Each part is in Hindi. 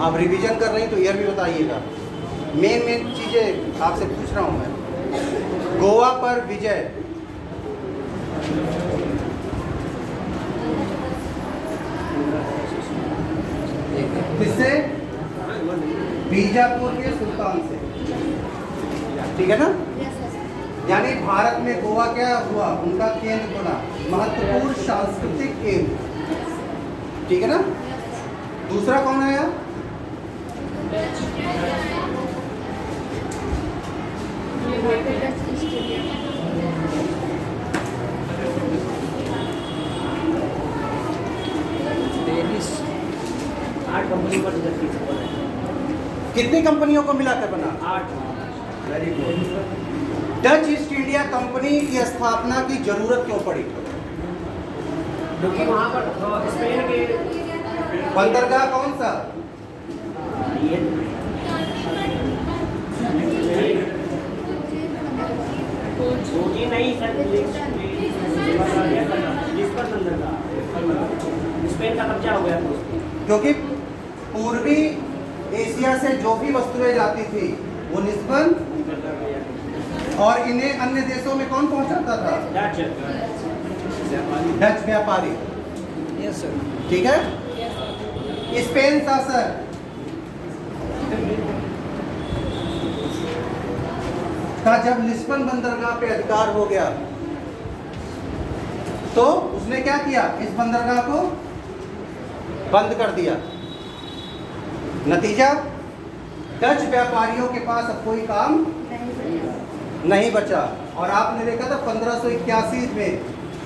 आप रिवीजन कर रही हैं तो ईयर भी बताइएगा। मेन चीज़ें आपसे पूछ रहा हूँ मैं। गोवा पर विजय, किससे? बीजापुर के सुल्तान से, ठीक है ना। यानी भारत में गोवा क्या हुआ, उनका केंद्र बना, महत्वपूर्ण सांस्कृतिक केंद्र, ठीक है ना। दूसरा कौन आया? कितनी कंपनियों को मिलाकर बना? 8। Very good. Dutch east India company की स्थापना की जरूरत क्यों पड़ी? क्योंकि वहाँ पर स्पेन के बंदरगाह कौन सा? ये नहीं सर, लिस्बन बंदरगाह स्पेन का कब्जा हो गया था उसको। क्योंकि पूर्वी एशिया से जो भी वस्तुएं जाती थी वो लिस्बन, और इन्हें अन्य देशों में कौन पहुंचाता था? डच व्यापारी। Yes sir. ठीक है। स्पेन शासक का जब लिस्बन बंदरगाह पे अधिकार हो गया तो उसने क्या किया, इस बंदरगाह को बंद कर दिया। नतीजा, डच व्यापारियों के पास अब कोई काम नहीं बचा। और आपने देखा था 1581 में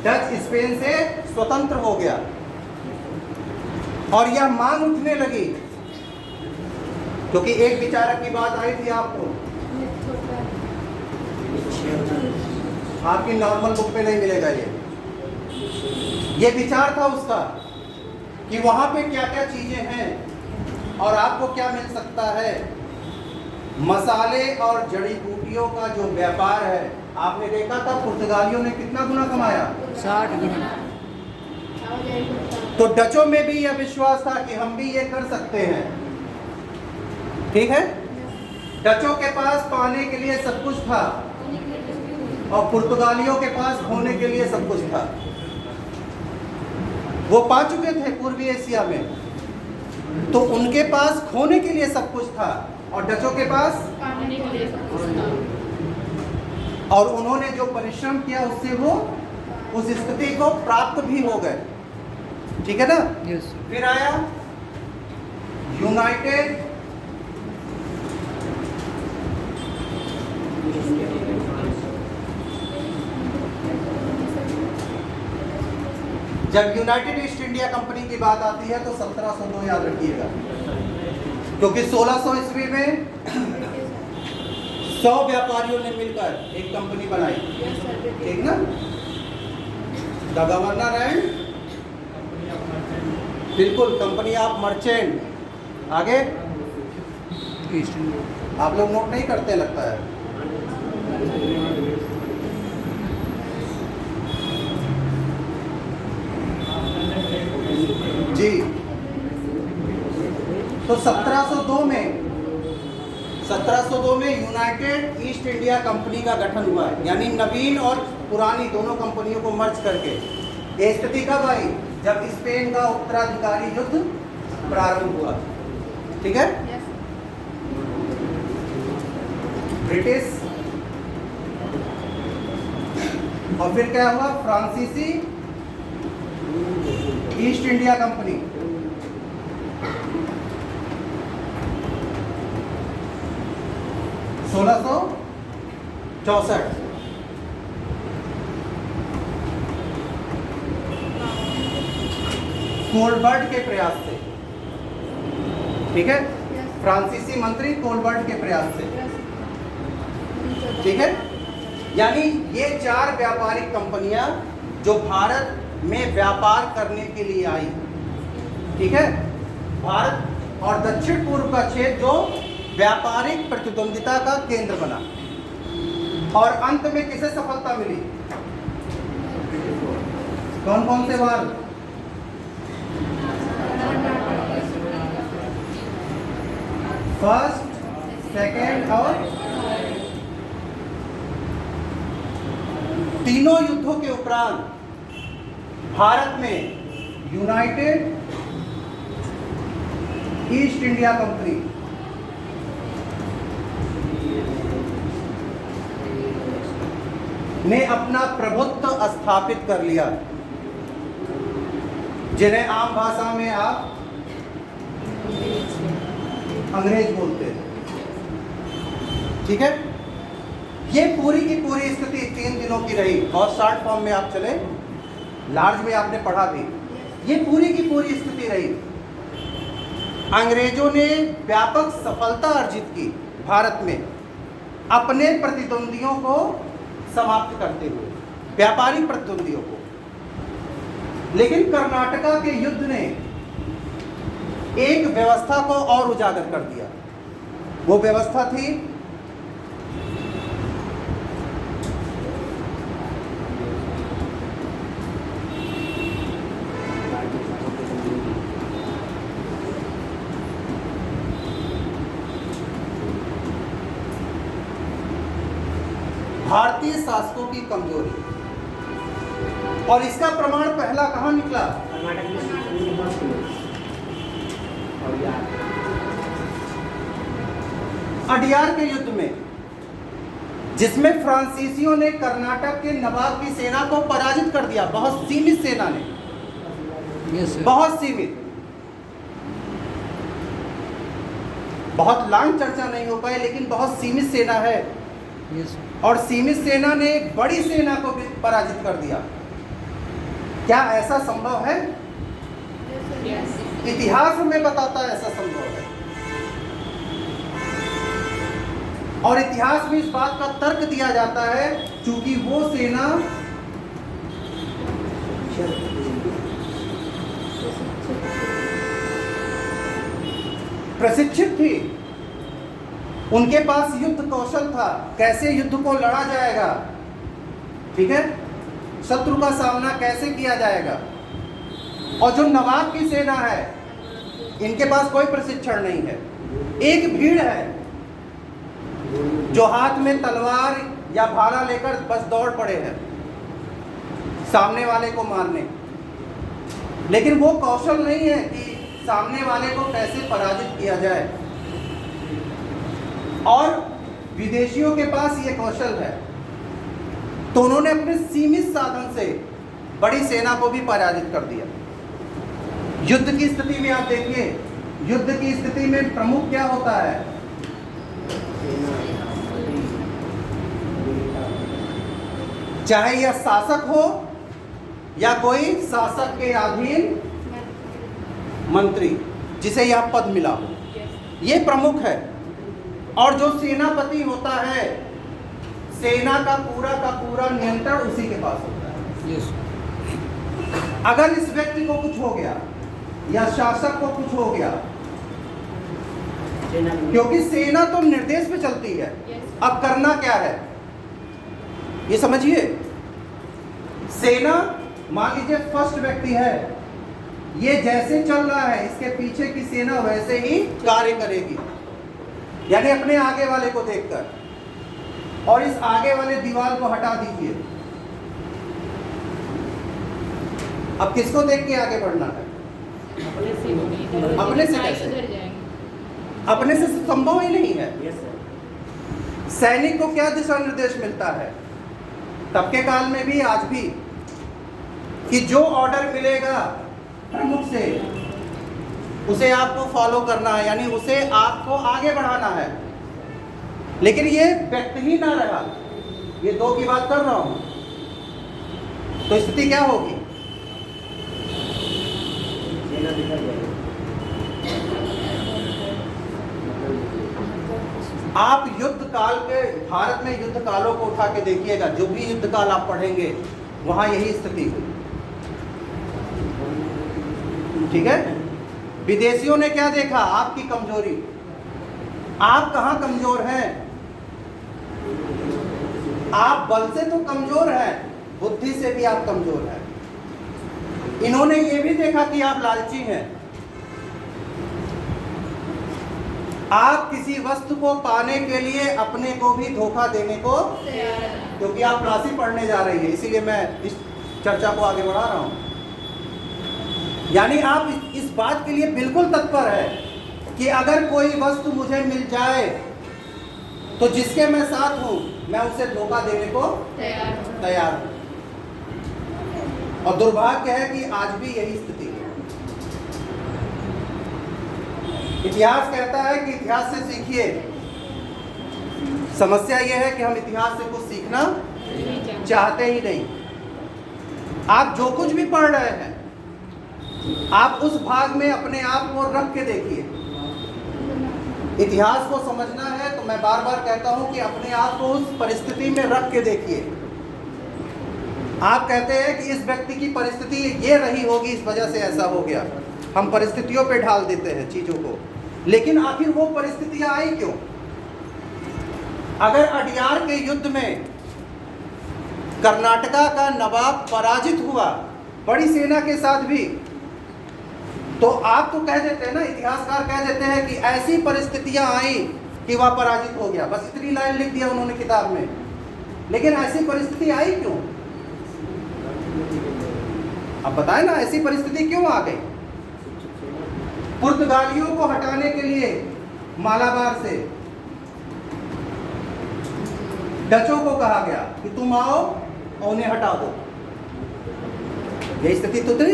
डच स्पेन से स्वतंत्र हो गया और यह मांग उठने लगी, क्योंकि एक विचारक की बात आई थी आपको, आपकी नॉर्मल बुक पे नहीं मिलेगा ये विचार था उसका कि वहां पे क्या क्या चीजें हैं और आपको क्या मिल सकता है। मसाले और जड़ी बूटियों का जो व्यापार है, आपने देखा था पुर्तगालियों ने कितना गुना कमाया? 60 गुना। तो डचों में भी यह विश्वास था कि हम भी ये कर सकते हैं, ठीक है। डचों के पास पाने के लिए सब कुछ था और पुर्तगालियों के पास खोने के लिए सब कुछ था। वो पा चुके थे पूर्वी एशिया में, तो उनके पास खोने के लिए सब कुछ था और डचों के पास पाने के लिए सब कुछ था। और उन्होंने जो परिश्रम किया उससे वो उस स्थिति को प्राप्त भी हो गए, ठीक है ना। यस। फिर आया यूनाइटेड जब यूनाइटेड ईस्ट इंडिया कंपनी की बात आती है तो 1702 याद रखिएगा, क्योंकि 1600 ईस्वी में 100 व्यापारियों ने मिलकर एक कंपनी बनाई, ठीक ना। द गवर्नर एंड, बिल्कुल, कंपनी ऑफ मर्चेंट। आगे आप लोग नोट नहीं करते लगता है। जी, तो 1702 में यूनाइटेड ईस्ट इंडिया कंपनी का गठन हुआ है, यानी नवीन और पुरानी दोनों कंपनियों को मर्ज करके। ये स्थिति कब आई? जब स्पेन का उत्तराधिकारी युद्ध प्रारंभ हुआ, ठीक है। ब्रिटिश और फिर क्या हुआ? फ्रांसीसी ईस्ट इंडिया कंपनी। सोलह सौ 64 कोलबर्ट के प्रयास से, ठीक है। फ्रांसीसी मंत्री कोलबर्ट के प्रयास से, ठीक है। यानी ये 4 व्यापारिक कंपनियां जो भारत में व्यापार करने के लिए आई, ठीक है। भारत और दक्षिण पूर्व का क्षेत्र जो व्यापारिक प्रतिद्वंदिता का केंद्र बना, और अंत में किसे सफलता मिली? कौन कौन से वार? फर्स्ट, सेकेंड और तीनों युद्धों के उपरांत भारत में यूनाइटेड ईस्ट इंडिया कंपनी ने अपना प्रभुत्व स्थापित कर लिया, जिन्हें आम भाषा में आप अंग्रेज बोलते हैं। ठीक है, ये पूरी की पूरी स्थिति 3 दिनों की रही। और शॉर्ट फॉर्म में आप चले, लार्ज में आपने पढ़ा भी, ये पूरी की पूरी स्थिति रही। अंग्रेजों ने व्यापक सफलता अर्जित की भारत में अपने प्रतिद्वंदियों को समाप्त करते हुए, व्यापारिक प्रतिद्वंदियों को। लेकिन कर्नाटका के युद्ध ने एक व्यवस्था को और उजागर कर दिया। वो व्यवस्था थी भारतीय शासकों की कमजोरी। और इसका प्रमाण पहला कहां निकला? कर्नाटक में सिंचन बहुत हुई। और यार अडियार के युद्ध में, जिसमें फ्रांसीसियों ने कर्नाटक के नवाब की सेना को पराजित कर दिया। बहुत सीमित सेना ने, बहुत सीमित, बहुत लंबी चर्चा नहीं हो पाई, लेकिन बहुत सीमित सेना है। और सीमित सेना ने एक बड़ी सेना को भी पराजित कर दिया। क्या ऐसा संभव है? इतिहास हमें बताता है ऐसा संभव है। और इतिहास में इस बात का तर्क दिया जाता है, क्योंकि वो सेना प्रशिक्षित थी, उनके पास युद्ध कौशल था, कैसे युद्ध को लड़ा जाएगा, ठीक है, शत्रु का सामना कैसे किया जाएगा। और जो नवाब की सेना है, इनके पास कोई प्रशिक्षण नहीं है। एक भीड़ है जो हाथ में तलवार या भाला लेकर बस दौड़ पड़े हैं सामने वाले को मारने, लेकिन वो कौशल नहीं है कि सामने वाले को कैसे पराजित किया जाए। और विदेशियों के पास ये कौशल है, तो उन्होंने अपने सीमित साधन से बड़ी सेना को भी पराजित कर दिया। युद्ध की स्थिति में आप देखिए, युद्ध की स्थिति में प्रमुख क्या होता है? चाहे यह शासक हो या कोई शासक के अधीन मंत्री, जिसे यह पद मिला हो, ये प्रमुख है। और जो सेनापति होता है, सेना का पूरा नियंत्रण उसी के पास होता है। अगर इस व्यक्ति को कुछ हो गया या शासक को कुछ हो गया, क्योंकि सेना तो निर्देश पे चलती है, अब करना क्या है ये समझिए। सेना, मान लीजिए फर्स्ट व्यक्ति है, ये जैसे चल रहा है, इसके पीछे की सेना वैसे ही कार्य करेगी, यानी अपने आगे वाले को देखकर। और इस आगे वाले दीवार को हटा दीजिए। अब किसको देख के आगे बढ़ना है? अपने से होगी, इधर होगी, अपने से साइड कैसे? उधर जाएंगे। अपने से संभव ही नहीं है। Yes sir. सैनिक को क्या दिशा निर्देश मिलता है? तब के काल में भी, आज भी, कि जो ऑर्डर मिलेगा प्रमुख से, उसे आपको फॉलो करना है, यानी उसे आपको आगे बढ़ाना है। लेकिन ये व्यक्ति ही ना रहा, ये दो की बात कर रहा हूं, तो स्थिति क्या होगी? सेना दिखा जाएगी। आप युद्ध काल के, भारत में युद्ध कालों को उठा के देखिएगा, जो भी युद्ध काल आप पढ़ेंगे वहां यही स्थिति हुई। ठीक है, विदेशियों ने क्या देखा? आपकी कमजोरी। आप कहां कमजोर हैं? आप बल से तो कमजोर हैं, बुद्धि से भी आप कमजोर हैं। इन्होंने ये भी देखा कि आप लालची हैं, आप किसी वस्तु को पाने के लिए अपने को भी धोखा देने को, क्योंकि आप क्लासी पढ़ने जा रही है, इसीलिए मैं इस चर्चा को आगे बढ़ा रहा हूं। यानी आप इस बात के लिए बिल्कुल तत्पर है कि अगर कोई वस्तु मुझे मिल जाए तो जिसके मैं साथ हूं मैं उसे धोखा देने को तैयार हूं। और दुर्भाग्य है कि आज भी यही स्थिति है। इतिहास कहता है कि इतिहास से सीखिए। समस्या यह है कि हम इतिहास से कुछ सीखना चाहते ही नहीं। आप जो कुछ भी पढ़ रहे हैं, आप उस भाग में अपने आप को रख के देखिए। इतिहास को समझना है तो मैं बार बार कहता हूं कि अपने आप को उस परिस्थिति में रख के देखिए। आप कहते हैं कि इस व्यक्ति की परिस्थिति ये रही होगी, इस वजह से ऐसा हो गया। हम परिस्थितियों पे ढाल देते हैं चीज़ों को, लेकिन आखिर वो परिस्थितियां आई क्यों? अगर अडियार के युद्ध में कर्नाटका का नवाब पराजित हुआ बड़ी सेना के साथ भी, तो आप तो कह देते हैं ना, इतिहासकार कह देते हैं कि ऐसी परिस्थितियां आई कि वह पराजित हो गया। बस इतनी लाइन लिख दिया उन्होंने किताब में। लेकिन ऐसी परिस्थिति आई क्यों? अब बताएं ना, ऐसी परिस्थिति क्यों आ गई? पुर्तगालियों को हटाने के लिए मालाबार से डचों को कहा गया कि तुम आओ और उन्हें हटा दो। यही स्थिति तो थी।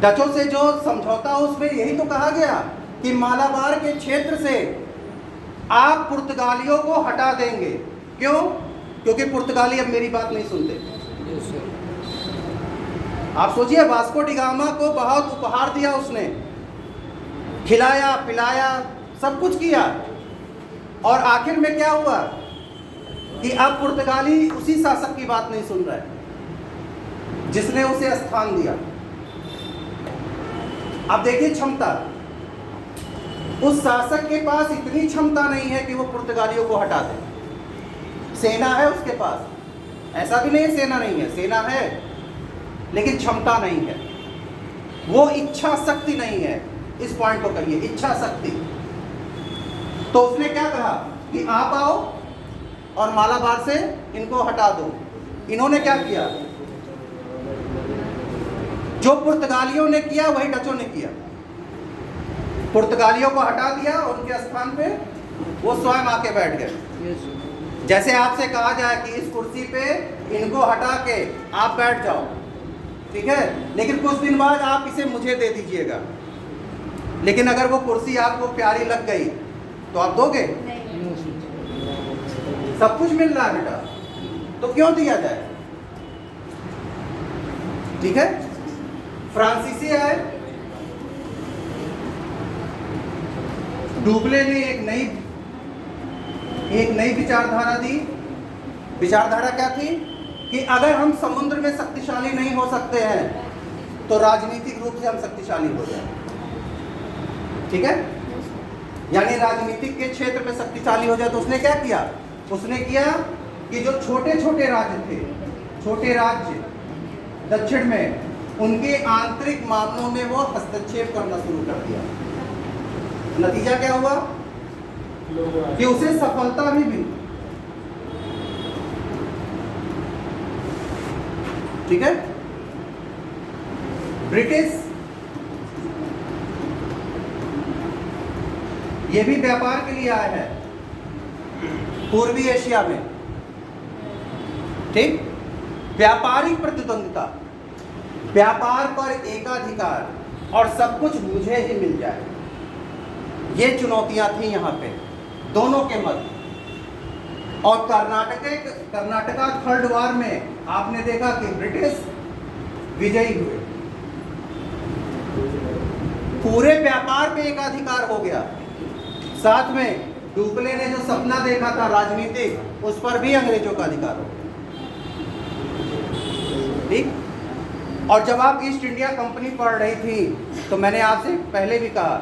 डचों से जो समझौता उसमें यही तो कहा गया कि मालाबार के क्षेत्र से आप पुर्तगालियों को हटा देंगे। क्यों? क्योंकि पुर्तगाली अब मेरी बात नहीं सुनते। आप सोचिए, वास्को डी गामा को बहुत उपहार दिया उसने, खिलाया पिलाया सब कुछ किया, और आखिर में क्या हुआ कि अब पुर्तगाली उसी शासक की बात नहीं सुन रहा है जिसने उसे स्थान दिया। अब देखिए क्षमता, उस शासक के पास इतनी क्षमता नहीं है कि वो पुर्तगालियों को हटा दे। सेना है उसके पास, ऐसा भी नहीं है सेना नहीं है, सेना है, लेकिन क्षमता नहीं है। वो इच्छा शक्ति नहीं है। इस पॉइंट को कहिए, इच्छा शक्ति। तो उसने क्या कहा कि आप आओ और मालाबार से इनको हटा दो। इन्होंने क्या किया? जो पुर्तगालियों ने किया वही डचों ने किया। पुर्तगालियों को हटा दिया और उनके स्थान पे वो स्वयं आके बैठ गए। जैसे आपसे कहा जाए कि इस कुर्सी पे इनको हटा के आप बैठ जाओ, ठीक है, लेकिन कुछ दिन बाद आप इसे मुझे दे दीजिएगा। लेकिन अगर वो कुर्सी आपको प्यारी लग गई तो आप दोगे? सब कुछ मिल रहा है बेटा, तो क्यों दिया जाए? ठीक है। फ्रांसीसी आए, डुप्ले ने एक नई विचारधारा दी। विचारधारा क्या थी कि अगर हम समुद्र में शक्तिशाली नहीं हो सकते हैं तो राजनीतिक रूप से हम शक्तिशाली हो जाए। ठीक है, यानी राजनीतिक के क्षेत्र में शक्तिशाली हो जाए। तो उसने क्या किया? उसने किया कि जो छोटे छोटे राज्य थे, छोटे राज्य दक्षिण में, उनके आंतरिक मामलों में वो हस्तक्षेप करना शुरू कर दिया। नतीजा क्या हुआ कि उसे सफलता भी मिली। ठीक है। ब्रिटिश ये भी व्यापार के लिए आया है पूर्वी एशिया में। ठीक, व्यापारिक प्रतिद्वंदिता, व्यापार पर एकाधिकार और सब कुछ मुझे ही मिल जाए, ये चुनौतियां थी यहाँ पे दोनों के मध्य। और कर्नाटका थर्ड वार में आपने देखा कि ब्रिटिश विजयी हुए, पूरे व्यापार पे एकाधिकार हो गया। साथ में डुप्ले ने जो सपना देखा था राजनीतिक, उस पर भी अंग्रेजों का अधिकार हो। ठीक। और जब आप ईस्ट इंडिया कंपनी पढ़ रही थी तो मैंने आपसे पहले भी कहा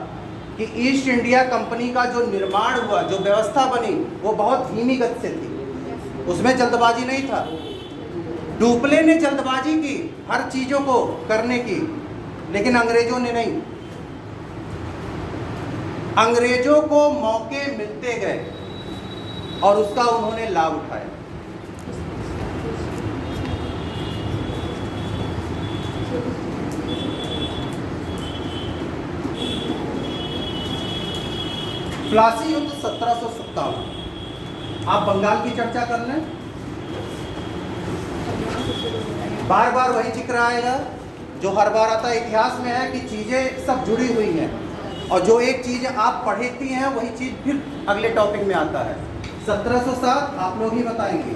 कि ईस्ट इंडिया कंपनी का जो निर्माण हुआ, जो व्यवस्था बनी, वो बहुत धीमी गति से थी, उसमें जल्दबाजी नहीं था। डुप्ले ने जल्दबाजी की हर चीज़ों को करने की, लेकिन अंग्रेजों ने नहीं। अंग्रेजों को मौके मिलते गए और उसका उन्होंने लाभ उठाया। प्लासी युद्ध 1757। आप बंगाल की चर्चा कर लें, बार बार वही जिक्र आएगा जो हर बार आता है। इतिहास में है कि चीजें सब जुड़ी हुई हैं और जो एक चीज आप पढ़ती हैं वही चीज फिर अगले टॉपिक में आता है। 1707 आप लोग ही बताएंगे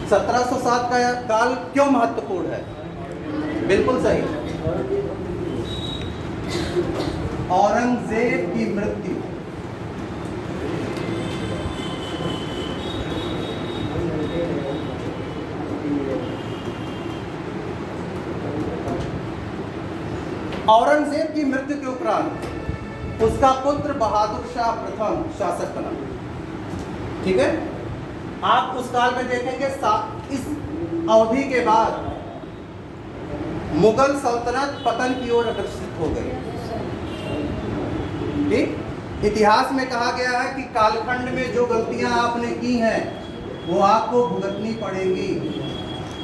1707 का काल क्यों महत्वपूर्ण है? बिल्कुल सही, औरंगजेब की मृत्यु। औरंगजेब की मृत्यु के उपरांत उसका पुत्र बहादुर शाह प्रथम शासक बना। ठीक है, आप उस काल में देखेंगे इस अवधि के बाद मुगल सल्तनत पतन की ओर अग्रसर हो गई। ठीक, इतिहास में कहा गया है कि कालखंड में जो गलतियां आपने की हैं वो आपको भुगतनी पड़ेंगी।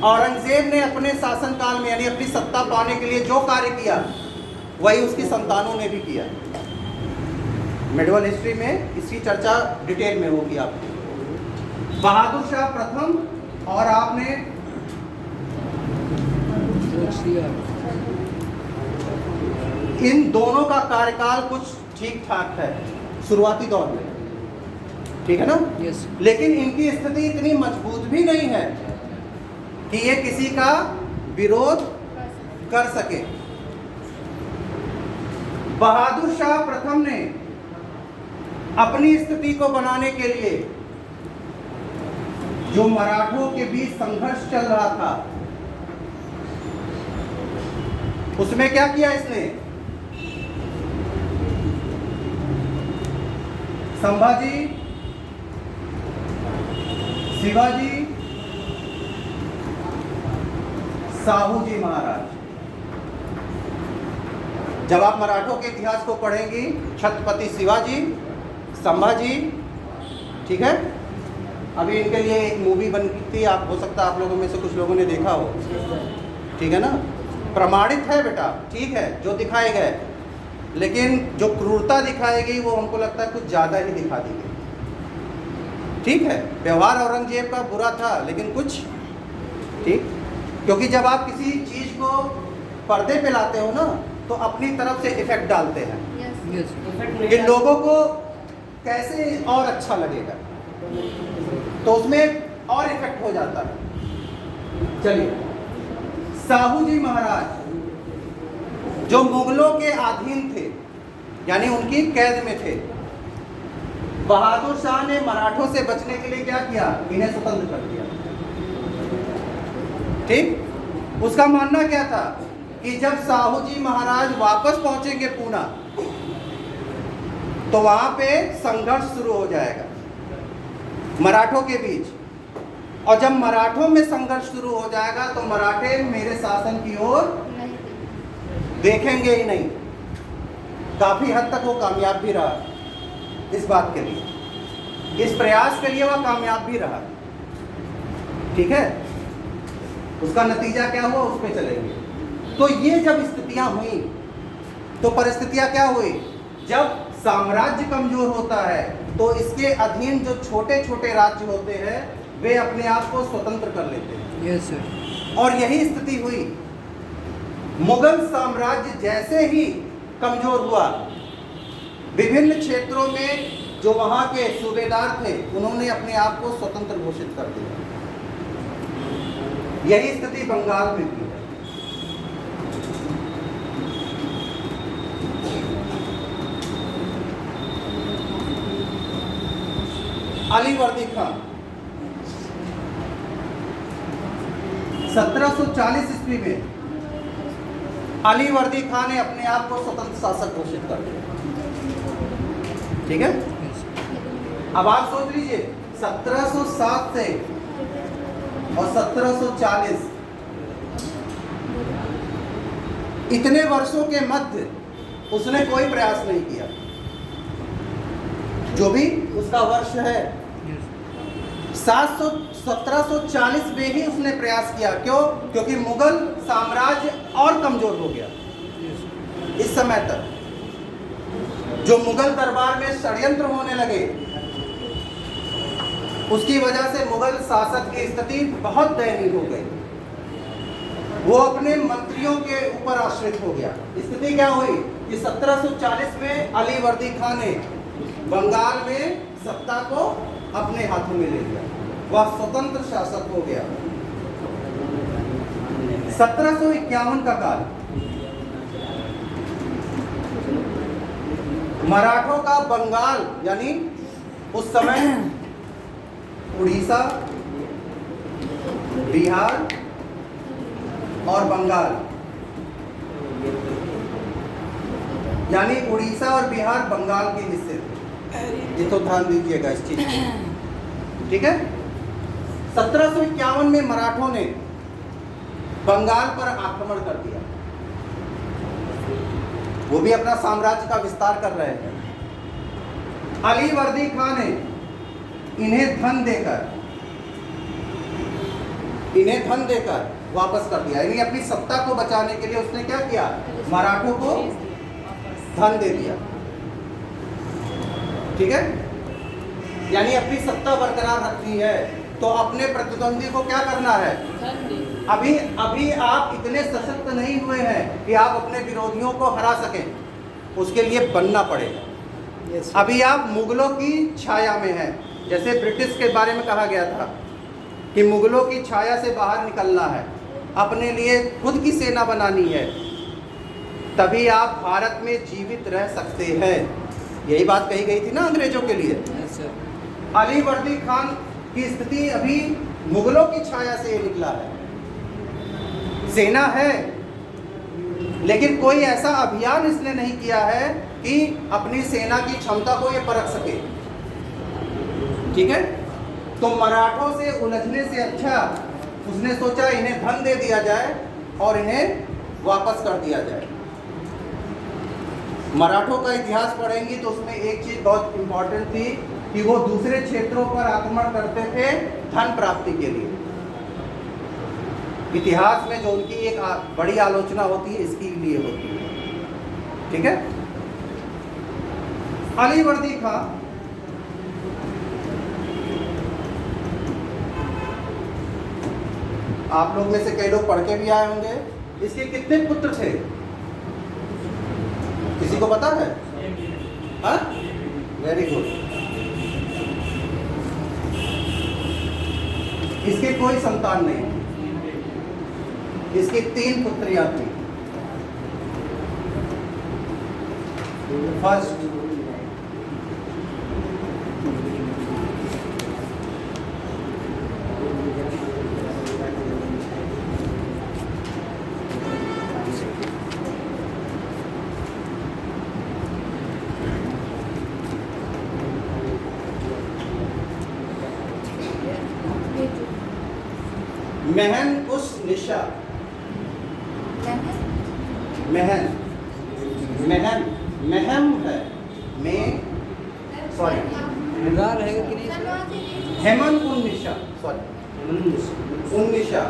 औरंगजेब ने अपने शासनकाल में यानी अपनी सत्ता पाने के लिए जो कार्य किया वही उसकी संतानों ने भी किया। मेडिवल हिस्ट्री में इसकी चर्चा डिटेल में होगी आपकी। बहादुर शाह प्रथम और आपने इन दोनों का कार्यकाल कुछ ठीक ठाक है शुरुआती दौर में, ठीक है ना? यस। लेकिन इनकी स्थिति इतनी मजबूत भी नहीं है कि ये किसी का विरोध कर सके। बहादुर शाह प्रथम ने अपनी स्थिति को बनाने के लिए जो मराठों के बीच संघर्ष चल रहा था उसमें क्या किया इसने? संभाजी, शिवाजी, साहू जी महाराज। जब आप मराठों के इतिहास को पढ़ेंगी, छत्रपति शिवाजी, संभाजी, ठीक है, अभी इनके लिए एक मूवी बनी थी, आप हो सकता है आप लोगों में से कुछ लोगों ने देखा हो, ठीक है ना? प्रमाणित है बेटा, ठीक है, जो दिखाए गए, लेकिन जो क्रूरता दिखाई गई वो हमको लगता है कुछ ज़्यादा ही दिखा दी गई। ठीक है, व्यवहार औरंगजेब का बुरा था लेकिन कुछ ठीक, क्योंकि जब आप किसी चीज़ को पर्दे पे लाते हो ना तो अपनी तरफ से इफेक्ट डालते हैं कि लोगों को कैसे और अच्छा लगेगा, तो उसमें और इफेक्ट हो जाता है। चलिए, साहू जी महाराज जो मुगलों के अधीन थे यानी उनकी कैद में थे, बहादुर शाह ने मराठों से बचने के लिए क्या किया? इन्हें स्वतंत्र कर दिया। ठीक, उसका मानना क्या था कि जब साहू जी महाराज वापस पहुंचेंगे पूना तो वहां पे संघर्ष शुरू हो जाएगा मराठों के बीच, और जब मराठों में संघर्ष शुरू हो जाएगा तो मराठे मेरे शासन की ओर देखेंगे ही नहीं। काफी हद तक वो कामयाब भी रहा इस बात के लिए, इस प्रयास के लिए वह कामयाब भी रहा। ठीक है, उसका नतीजा क्या हुआ उस पर चलेंगे। तो ये जब स्थितियां हुई तो परिस्थितियां क्या हुई? जब साम्राज्य कमजोर होता है तो इसके अधीन जो छोटे छोटे राज्य होते हैं वे अपने आप को स्वतंत्र कर लेते हैं। Yes sir. और यही स्थिति हुई। मुगल साम्राज्य जैसे ही कमजोर हुआ, विभिन्न क्षेत्रों में जो वहां के सूबेदार थे उन्होंने अपने आप को स्वतंत्र घोषित कर दिया। यही स्थिति बंगाल में भी है। अलीवर्दी खान 1740 ईस्वी में अलीवर्दी खान ने अपने आप को स्वतंत्र शासक घोषित कर दिया। ठीक है, अब आप सोच लीजिए 1707 से और 1740 इतने वर्षों के मध्य उसने कोई प्रयास नहीं किया। जो भी उसका वर्ष है 1740 में ही उसने प्रयास किया। क्यों? क्योंकि मुगल साम्राज्य और कमजोर हो गया। इस समय तक जो मुगल दरबार में षड्यंत्र होने लगे, उसकी वजह से मुगल शासक की स्थिति बहुत दयनीय हो गई। वो अपने मंत्रियों के ऊपर आश्रित हो गया। स्थिति क्या हुई कि 1740 में अली वर्दी खान ने बंगाल में सत्ता को अपने हाथों में ले लिया। वह स्वतंत्र शासक हो गया। 1751 का काल, मराठों का बंगाल यानी उस समय उड़ीसा, बिहार और बंगाल, यानी उड़ीसा और बिहार बंगाल के हिस्से थे। ये तो ध्यान दीजिएगा इस चीज को, ठीक है। 1751 में मराठों ने बंगाल पर आक्रमण कर दिया। वो भी अपना साम्राज्य का विस्तार कर रहे थे। अली वर्दी खान ने इन्हें धन देकर वापस कर दिया। यानी अपनी सत्ता को बचाने के लिए उसने क्या किया? मराठों को धन दे दिया, ठीक है। यानी अपनी सत्ता बरकरार रखनी है तो अपने प्रतिद्वंदी को क्या करना है? अभी आप इतने सशक्त नहीं हुए हैं कि आप अपने विरोधियों को हरा सकें, उसके लिए बनना पड़ेगा। अभी आप मुगलों की छाया में हैं। जैसे ब्रिटिश के बारे में कहा गया था कि मुगलों की छाया से बाहर निकलना है, अपने लिए खुद की सेना बनानी है, तभी आप भारत में जीवित रह सकते हैं। यही बात कही गई थी ना अंग्रेजों के लिए। अली वर्दी खान की स्थिति अभी मुगलों की छाया से ये निकला है। सेना है लेकिन कोई ऐसा अभियान इसने नहीं किया है कि अपनी सेना की क्षमता को ये परख सके, ठीक है। तो मराठों से उलझने से अच्छा उसने सोचा इन्हें धन दे दिया जाए और इन्हें वापस कर दिया जाए। मराठों का इतिहास पढ़ेंगी तो उसमें एक चीज बहुत इंपॉर्टेंट थी कि वो दूसरे क्षेत्रों पर आक्रमण करते थे धन प्राप्ति के लिए। इतिहास में जो उनकी एक बड़ी आलोचना होती है इसके लिए होती है, ठीक है। अली वर्दी खान आप लोग में से कई लोग पढ़ के भी आए होंगे। इसके कितने पुत्र थे किसी को पता है? हाँ, वेरी गुड। इसके कोई संतान नहीं, इसकी 3 पुत्रियां थी। फर्स्ट महन उस निशा, महम है सॉरी हेमन उन निशा, सॉरी उन निशा,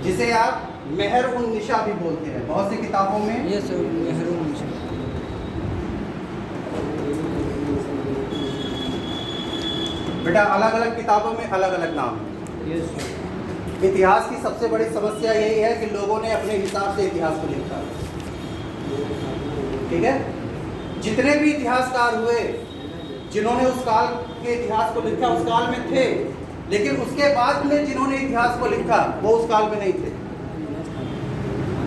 जिसे आप मेहर उन निशा भी बोलते हैं बहुत सी किताबों में। ये सर मेहर उन निशा। बेटा अलग अलग किताबों में अलग अलग नाम है। इतिहास की सबसे बड़ी समस्या यही है कि लोगों ने अपने हिसाब से इतिहास को लिखा, ठीक है। जितने भी इतिहासकार हुए जिन्होंने उस काल के इतिहास को लिखा उस काल में थे, लेकिन उसके बाद में जिन्होंने इतिहास को लिखा वो उस काल में नहीं थे।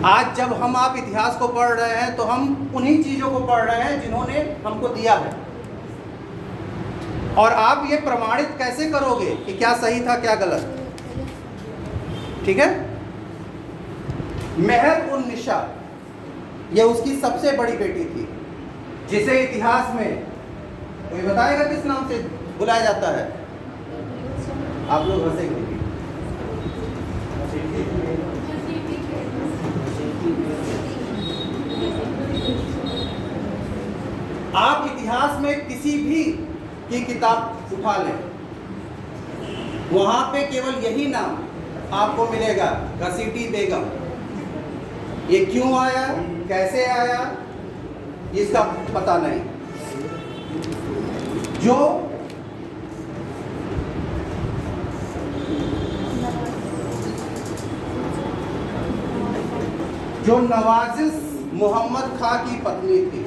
आज जब हम आप इतिहास को पढ़ रहे हैं तो हम उन्हीं चीजों को पढ़ रहे हैं जिन्होंने हमको दिया है। और आप ये प्रमाणित कैसे करोगे कि क्या सही था क्या गलत, ठीक है। मेहर उन निशा ये उसकी सबसे बड़ी बेटी थी, जिसे इतिहास में कोई बताएगा किस नाम से बुलाया जाता है? आप लोग हंसेंगे। आप इतिहास में किसी भी की किताब उठा लें, वहां पे केवल यही नाम आपको मिलेगा, घसीटी बेगम। ये क्यों आया, कैसे आया, इसका पता नहीं। जो नवाजिश मोहम्मद खां की पत्नी थी,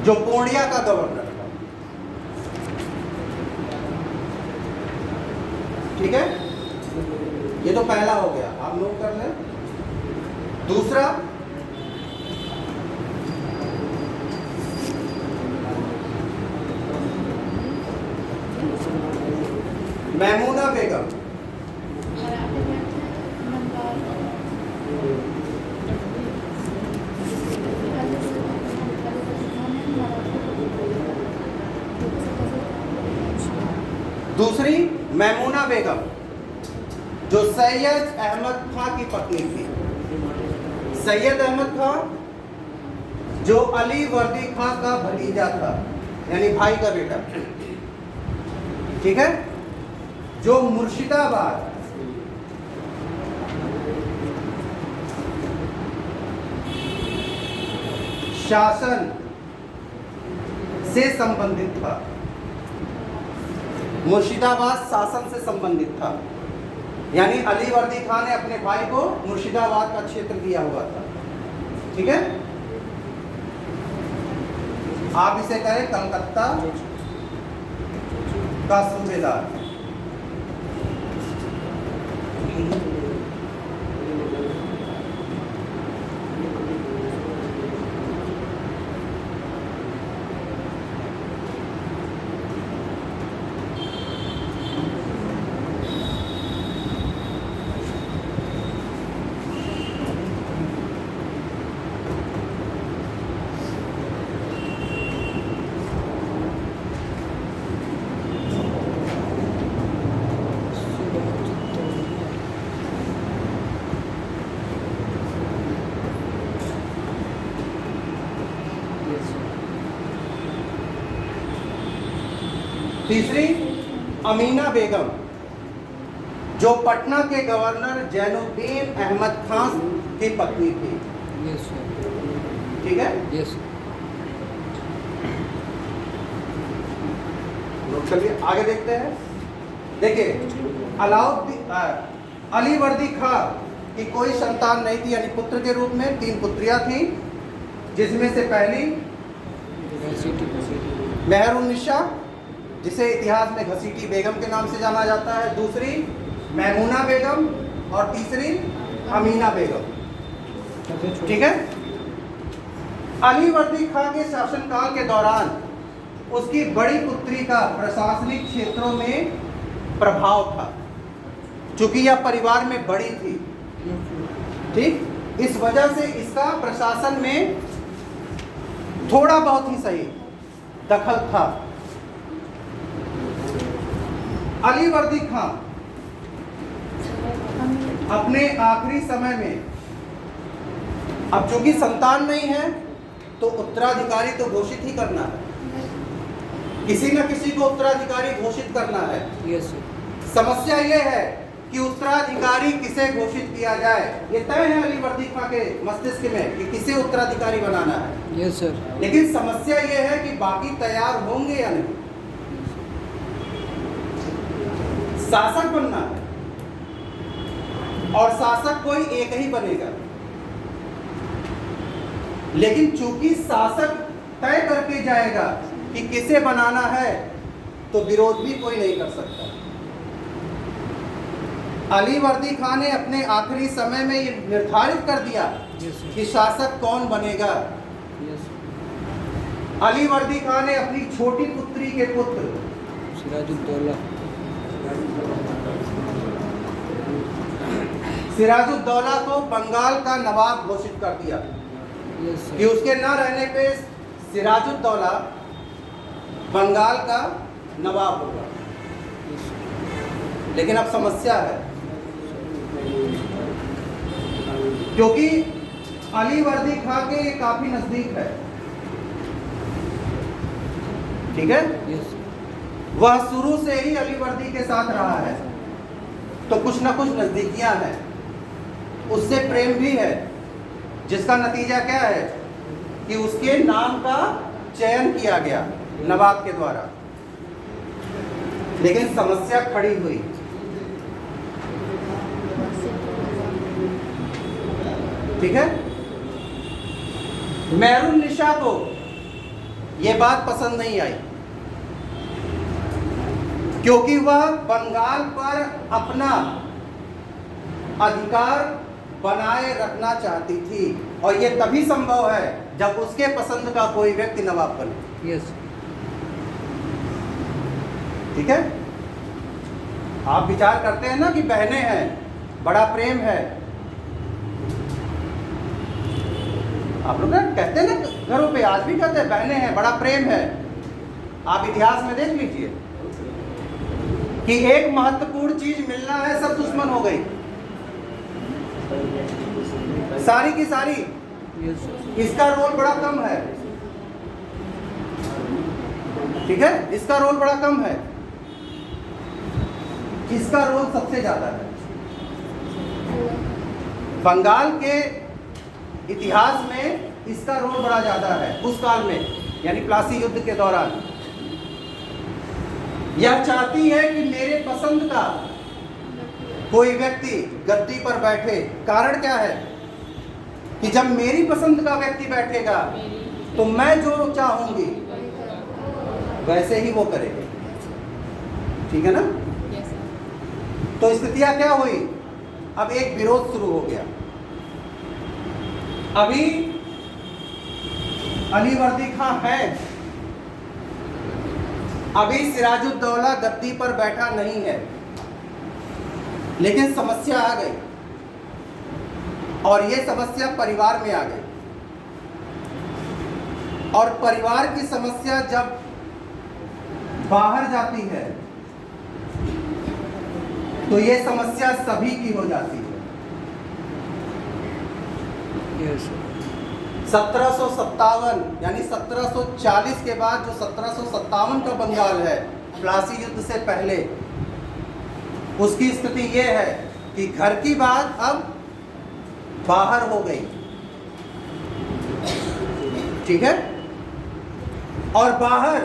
जो पूर्णिया का गवर्नर था, ठीक है, ये तो पहला हो गया, आप नोट कर लें। दूसरा, मैमूना बेगम। दूसरी मैमूना बेगम जो सैयद अहमद खां की पत्नी थी। सैयद अहमद खां जो अली वर्दी खां का भतीजा था, यानी भाई का बेटा, ठीक है, जो मुर्शिदाबाद शासन से संबंधित था, मुर्शिदाबाद शासन से संबंधित था, यानी अली वर्दी खान ने अपने भाई को मुर्शिदाबाद का क्षेत्र दिया हुआ था, ठीक है। आप इसे कहें कलकत्ता का सूबेदार। तीसरी अमीना बेगम जो पटना के गवर्नर जैनुद्दीन अहमद खान की पत्नी थी, ठीक है। चलिए आगे देखते हैं। देखिए, अली वर्दी खां की कोई संतान नहीं थी, यानी पुत्र के रूप में 3 पुत्रियां थी, जिसमें से पहली मेहरुन्निसा, जिसे इतिहास में घसीटी बेगम के नाम से जाना जाता है, दूसरी मैमूना बेगम और तीसरी अमीना बेगम, ठीक है। अली वर्दी खां के शासनकाल के दौरान उसकी बड़ी पुत्री का प्रशासनिक क्षेत्रों में प्रभाव था, चूंकि यह परिवार में बड़ी थी, ठीक, इस वजह से इसका प्रशासन में थोड़ा बहुत ही सही दखल था। अली वर्दी खां अपने आखिरी समय में, अब चूंकि संतान नहीं है तो उत्तराधिकारी तो घोषित ही करना है, किसी न किसी को उत्तराधिकारी घोषित करना है। समस्या यह है कि उत्तराधिकारी किसे घोषित किया जाए, ये तय है अली वर्दी खां के मस्तिष्क में कि किसे उत्तराधिकारी बनाना है। लेकिन समस्या यह है कि बाकी तैयार होंगे या नहीं। शासक बनना है और शासक कोई एक ही बनेगा, लेकिन चूंकि शासक तय करके जाएगा कि किसे बनाना है, तो विरोध भी कोई नहीं कर सकता। अली वर्दी खां ने अपने आखिरी समय में ये निर्धारित कर दिया कि शासक कौन बनेगा। अली वर्दी खां ने अपनी छोटी पुत्री के पुत्र सिराजुद्दौला को बंगाल का नवाब घोषित कर दिया कि उसके न रहने पे सिराजुद्दौला बंगाल का नवाब होगा। लेकिन अब समस्या है, क्योंकि अली वर्दी खां के ये काफी नजदीक है, ठीक है। वह शुरू से ही अली वर्दी के साथ रहा है, तो कुछ ना कुछ नजदीकियां हैं, उससे प्रेम भी है, जिसका नतीजा क्या है कि उसके नाम का चयन किया गया नवाब के द्वारा। लेकिन समस्या खड़ी हुई, ठीक है। मेहरुन्निसा को यह बात पसंद नहीं आई, क्योंकि वह बंगाल पर अपना अधिकार बनाए रखना चाहती थी, और यह तभी संभव है जब उसके पसंद का कोई व्यक्ति नवाब बने। यस, ठीक है। आप विचार करते हैं ना कि बहनें हैं, बड़ा प्रेम है, आप लोग कहते हैं ना घरों पे, आज भी कहते हैं बहनें हैं, बड़ा प्रेम है। आप इतिहास में देख लीजिए कि एक महत्वपूर्ण चीज मिलना है, सब दुश्मन हो गई, सारी की सारी। इसका रोल बड़ा कम है, ठीक है, इसका रोल बड़ा कम है, इसका रोल सबसे ज्यादा है। बंगाल के इतिहास में इसका रोल बड़ा ज्यादा है उस काल में, यानी प्लासी युद्ध के दौरान। यह चाहती है कि मेरे पसंद का कोई व्यक्ति गद्दी पर बैठे। कारण क्या है कि जब मेरी पसंद का व्यक्ति बैठेगा तो मैं जो चाहूंगी वैसे ही वो करेगा, ठीक है ना। तो स्थितियां क्या हुई, अब एक विरोध शुरू हो गया। अभी अली वर्दी खां है, अभी सिराजुद्दौला गद्दी पर बैठा नहीं है, लेकिन समस्या आ गई, और ये समस्या परिवार में आ गई। और परिवार की समस्या जब बाहर जाती है तो ये समस्या सभी की हो जाती है। 1757 यानी 1740 के बाद जो 1757 का बंगाल है, प्लासी युद्ध से पहले, उसकी स्थिति ये है कि घर की बात अब बाहर हो गई, ठीक है। और बाहर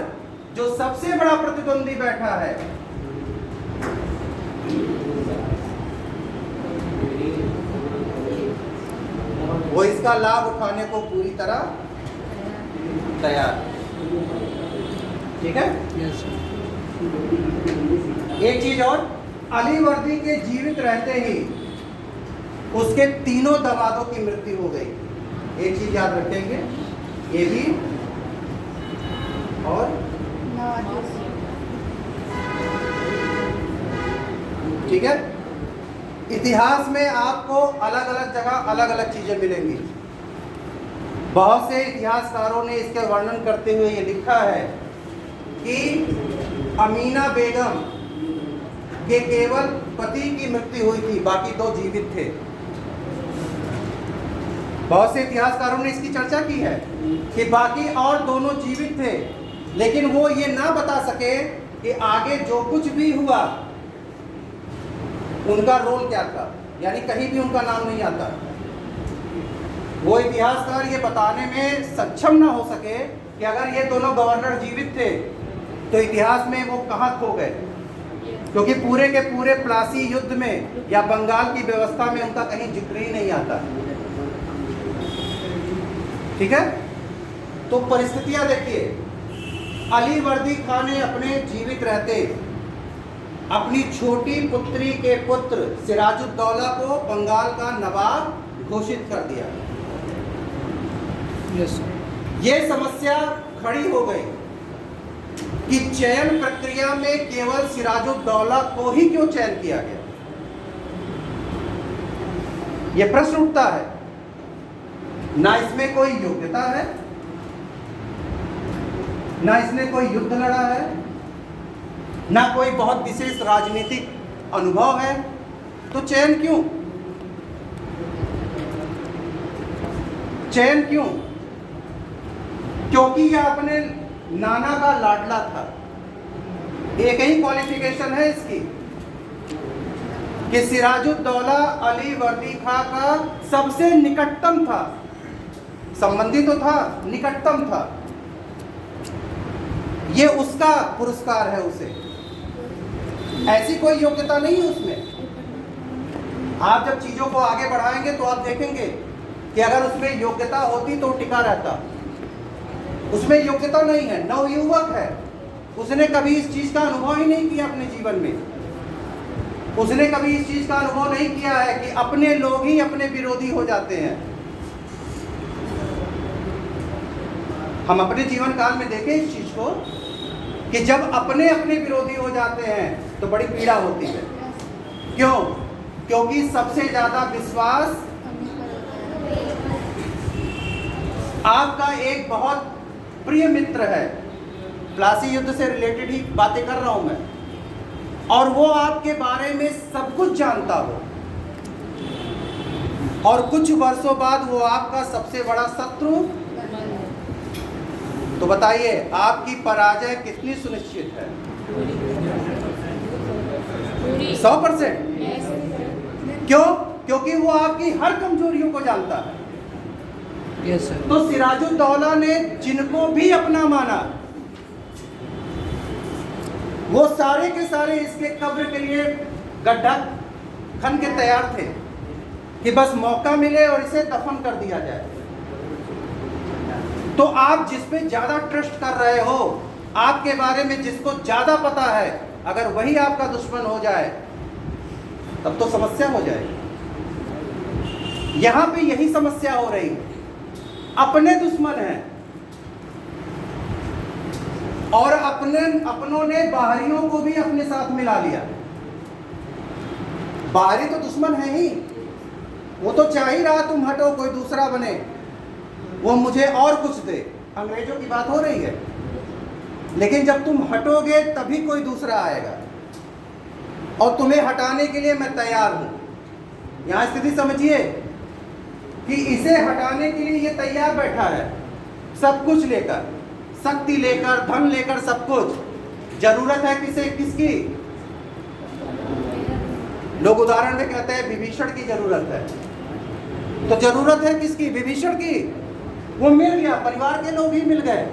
जो सबसे बड़ा प्रतिद्वंदी बैठा है, वो इसका लाभ उठाने को पूरी तरह तैयार, ठीक है। एक चीज और, अली वर्दी के जीवित रहते ही उसके तीनों दामादों की मृत्यु हो गई। एक चीज याद रखेंगे, ये भी और ठीक है। इतिहास में आपको अलग अलग जगह अलग अलग चीजें मिलेंगी। बहुत से इतिहासकारों ने इसके वर्णन करते हुए ये लिखा है कि अमीना बेगम के केवल पति की मृत्यु हुई थी, बाकी दो जीवित थे। बहुत से इतिहासकारों ने इसकी चर्चा की है कि बाकी और दोनों जीवित थे, लेकिन वो ये ना बता सके कि आगे जो कुछ भी हुआ उनका रोल क्या था, यानी कहीं भी उनका नाम नहीं आता। वो इतिहासकार ये बताने में सक्षम ना हो सके कि अगर ये दोनों गवर्नर जीवित थे तो इतिहास में वो कहाँ खो गए, क्योंकि पूरे के पूरे प्लासी युद्ध में या बंगाल की व्यवस्था में उनका कहीं जिक्र ही नहीं आता, ठीक है। तो परिस्थितियां देखिए, अली वर्दी खां ने अपने जीवित रहते अपनी छोटी पुत्री के पुत्र सिराजुद्दौला को बंगाल का नवाब घोषित कर दिया। ये समस्या खड़ी हो गई कि चयन प्रक्रिया में केवल सिराजुद्दौला को ही क्यों चयन किया गया। यह प्रश्न उठता है, ना इसमें कोई योग्यता है, ना इसने कोई युद्ध लड़ा है, ना कोई बहुत विशेष राजनीतिक अनुभव है, तो चयन क्यों? चयन क्यों? क्योंकि यह अपने नाना का लाडला था। एक ही क्वालिफिकेशन है इसकी कि सिराजुद्दौला अली वर्दी खां का सबसे निकटतम था, संबंधी तो था, निकटतम था। ये उसका पुरस्कार है उसे, ऐसी कोई योग्यता नहीं है उसमें। आप जब चीजों को आगे बढ़ाएंगे तो आप देखेंगे कि अगर उसमें योग्यता होती तो टिका रहता। उसमें योग्यता नहीं है, नवयुवक है, उसने कभी इस चीज का अनुभव ही नहीं किया अपने जीवन में। उसने कभी इस चीज का अनुभव नहीं किया है कि अपने लोग ही अपने विरोधी हो जाते हैं। हम अपने जीवन काल में देखें इस चीज को कि जब अपने अपने विरोधी हो जाते हैं तो बड़ी पीड़ा होती है। क्यों? क्योंकि सबसे ज्यादा विश्वास आपका एक बहुत प्रिय मित्र है, प्लासी युद्ध से रिलेटेड ही बातें कर रहा हूं मैं, और वो आपके बारे में सब कुछ जानता हो, और कुछ वर्षों बाद वो आपका सबसे बड़ा शत्रु, तो बताइए आपकी पराजय कितनी सुनिश्चित है? 100%। क्यों? क्योंकि वो आपकी हर कमजोरियों को जानता है। Yes sir. तो सिराजुद्दौला ने जिनको भी अपना माना, वो सारे के सारे इसके कब्र के लिए गड्ढा खन के तैयार थे कि बस मौका मिले और इसे दफन कर दिया जाए। तो आप जिस पे ज्यादा ट्रस्ट कर रहे हो, आपके बारे में जिसको ज्यादा पता है, अगर वही आपका दुश्मन हो जाए तब तो समस्या हो जाएगी। यहां पे यही समस्या हो रही है, अपने दुश्मन हैं और अपनों ने बाहरियों को भी अपने साथ मिला लिया। बाहरी तो दुश्मन है ही, वो तो चाह ही रहा तुम हटो, कोई दूसरा बने, वो मुझे और कुछ दे। अंग्रेजों की बात हो रही है। लेकिन जब तुम हटोगे तभी कोई दूसरा आएगा, और तुम्हें हटाने के लिए मैं तैयार हूं। यहां स्थिति समझिए कि इसे हटाने के लिए ये तैयार बैठा है, सब कुछ लेकर, शक्ति लेकर, धन लेकर, सब कुछ। जरूरत है किसकी? लोग उदाहरण में कहते हैं विभीषण की जरूरत है, तो जरूरत है किसकी? विभीषण की। वो मिल गया, परिवार के लोग ही मिल गए।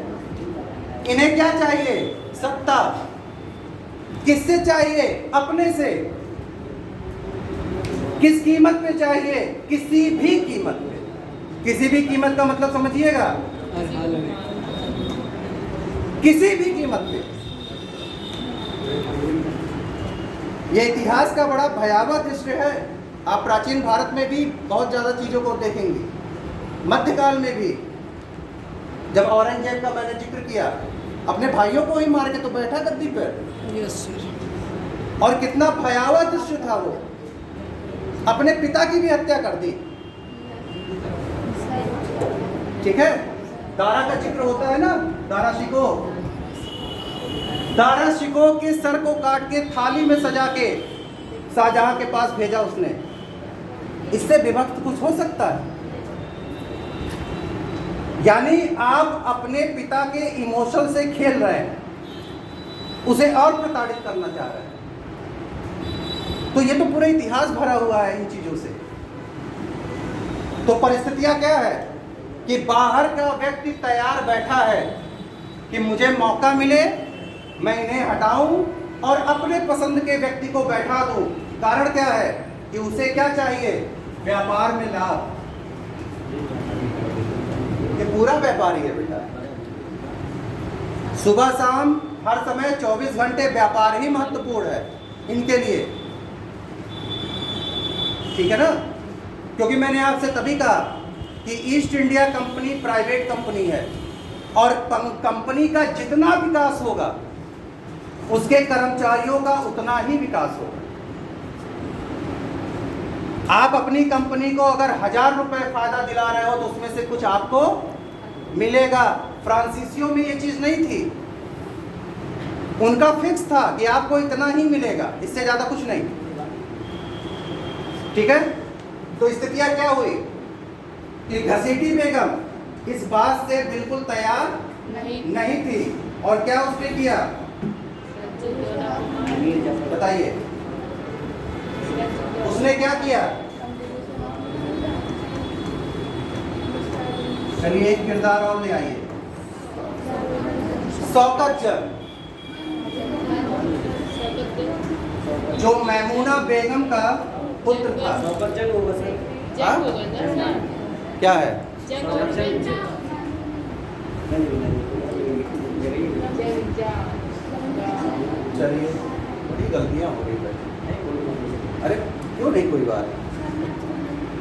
इन्हें क्या चाहिए? सत्ता। किससे चाहिए? अपने से। किस कीमत पे चाहिए? किसी भी कीमत पे। किसी भी कीमत का मतलब समझिएगा, किसी भी कीमत पे। यह इतिहास का बड़ा भयावह दृश्य है। आप प्राचीन भारत में भी बहुत ज्यादा चीजों को देखेंगे, मध्यकाल में भी। जब औरंगजेब का मैंने जिक्र किया, अपने भाइयों को ही मार के तो बैठा गद्दी पर। Yes sir. और कितना भयावह दृश्य था वो, अपने पिता की भी हत्या कर दी। ठीक है, दारा का जिक्र होता है ना, दारा शिकोह के सर को काट के थाली में सजा के शाहजहां के पास भेजा उसने। इससे विभक्त कुछ हो सकता है? यानी आप अपने पिता के इमोशन से खेल रहे हैं, उसे और प्रताड़ित करना चाह रहे हैं। तो ये तो पूरा इतिहास भरा हुआ है इन चीजों से। तो परिस्थितियां क्या है कि बाहर का व्यक्ति तैयार बैठा है कि मुझे मौका मिले, मैं इन्हें हटाऊं और अपने पसंद के व्यक्ति को बैठा दूं। कारण क्या है कि उसे क्या चाहिए? व्यापार में लाभ। ये पूरा व्यापारी है बेटा। सुबह शाम हर समय 24 घंटे व्यापार ही महत्वपूर्ण है इनके लिए। ठीक है ना? क्योंकि मैंने आपसे तभी कहा कि east India company private company है, और कंपनी का जितना विकास होगा उसके कर्मचारियों का उतना ही विकास होगा। आप अपनी कंपनी को अगर 1000 रुपए फायदा दिला रहे हो तो उसमें से कुछ आपको मिलेगा। फ्रांसीसियों में ये चीज नहीं थी, उनका फिक्स था कि आपको इतना ही मिलेगा, इससे ज्यादा कुछ नहीं। ठीक है। तो स्थितियां क्या हुई कि घसीटी बेगम इस बात से बिल्कुल तैयार नहीं थी, और क्या उसने किया बताइए, उसने क्या किया? चलिए एक किरदार और ले आइए। शौकत जंग, जो मैमूना बेगम का पुत्र था। हाँ? क्या है? चलिए बड़ी गलतियां हो रही है। अरे क्यों नहीं, कोई बात,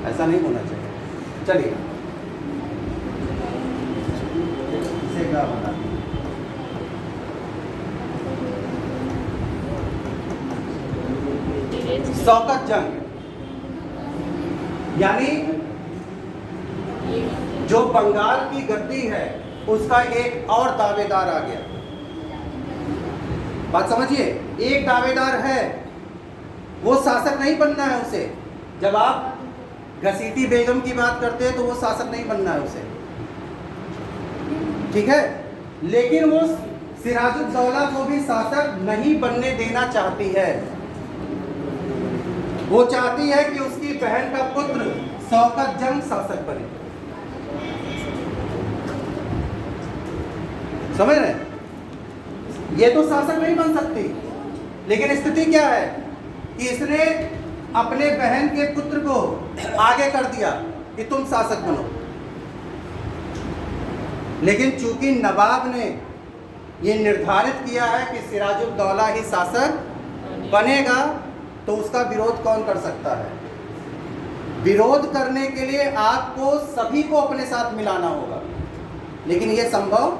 ऐसा नहीं होना चाहिए। चलिए इसे क्या बना, शौकत जंग यानी जो बंगाल की गद्दी है उसका एक और दावेदार आ गया। बात समझिए, एक दावेदार है, वो शासक नहीं बनना है उसे। जब आप घसीटी बेगम की बात करते हैं तो वो शासक नहीं बनना है उसे, ठीक है। लेकिन वो सिराजुद्दौला को भी शासक नहीं बनने देना चाहती है। वो चाहती है कि उसकी बहन का पुत्र शौकत जंग शासक बने। समझ रहे? ये तो शासक नहीं बन सकती, लेकिन स्थिति क्या है कि इसने अपने बहन के पुत्र को आगे कर दिया कि तुम शासक बनो। लेकिन चूंकि नवाब ने ये निर्धारित किया है कि सिराजुद्दौला ही शासक बनेगा, तो उसका विरोध कौन कर सकता है? विरोध करने के लिए आपको सभी को अपने साथ मिलाना होगा, लेकिन यह संभव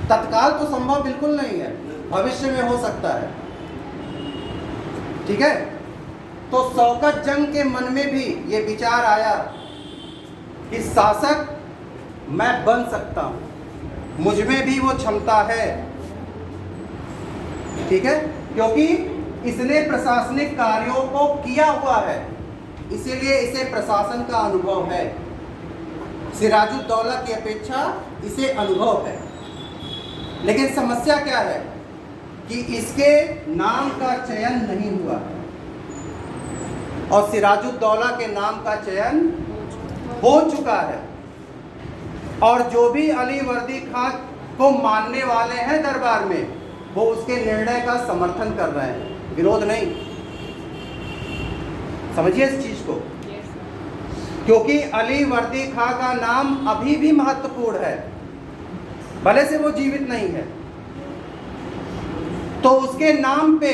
तत्काल तो संभव बिल्कुल नहीं है, भविष्य में हो सकता है, ठीक है। तो शौकत जंग के मन में भी ये विचार आया कि शासक मैं बन सकता हूं, मुझ में भी वो क्षमता है, ठीक है, क्योंकि इसने प्रशासनिक कार्यों को किया हुआ है, इसीलिए इसे प्रशासन का अनुभव है। सिराजुद्दौला की अपेक्षा इसे अनुभव है। लेकिन समस्या क्या है कि इसके नाम का चयन नहीं हुआ, और सिराजुद्दौला के नाम का चयन हो चुका है, और जो भी अली वर्दी खान को मानने वाले हैं दरबार में, वो उसके निर्णय का समर्थन कर रहे हैं, विरोध नहीं। समझिए इस चीज को, क्योंकि अली वर्दी खां का नाम अभी भी महत्वपूर्ण है, भले से वो जीवित नहीं है। तो उसके नाम पे,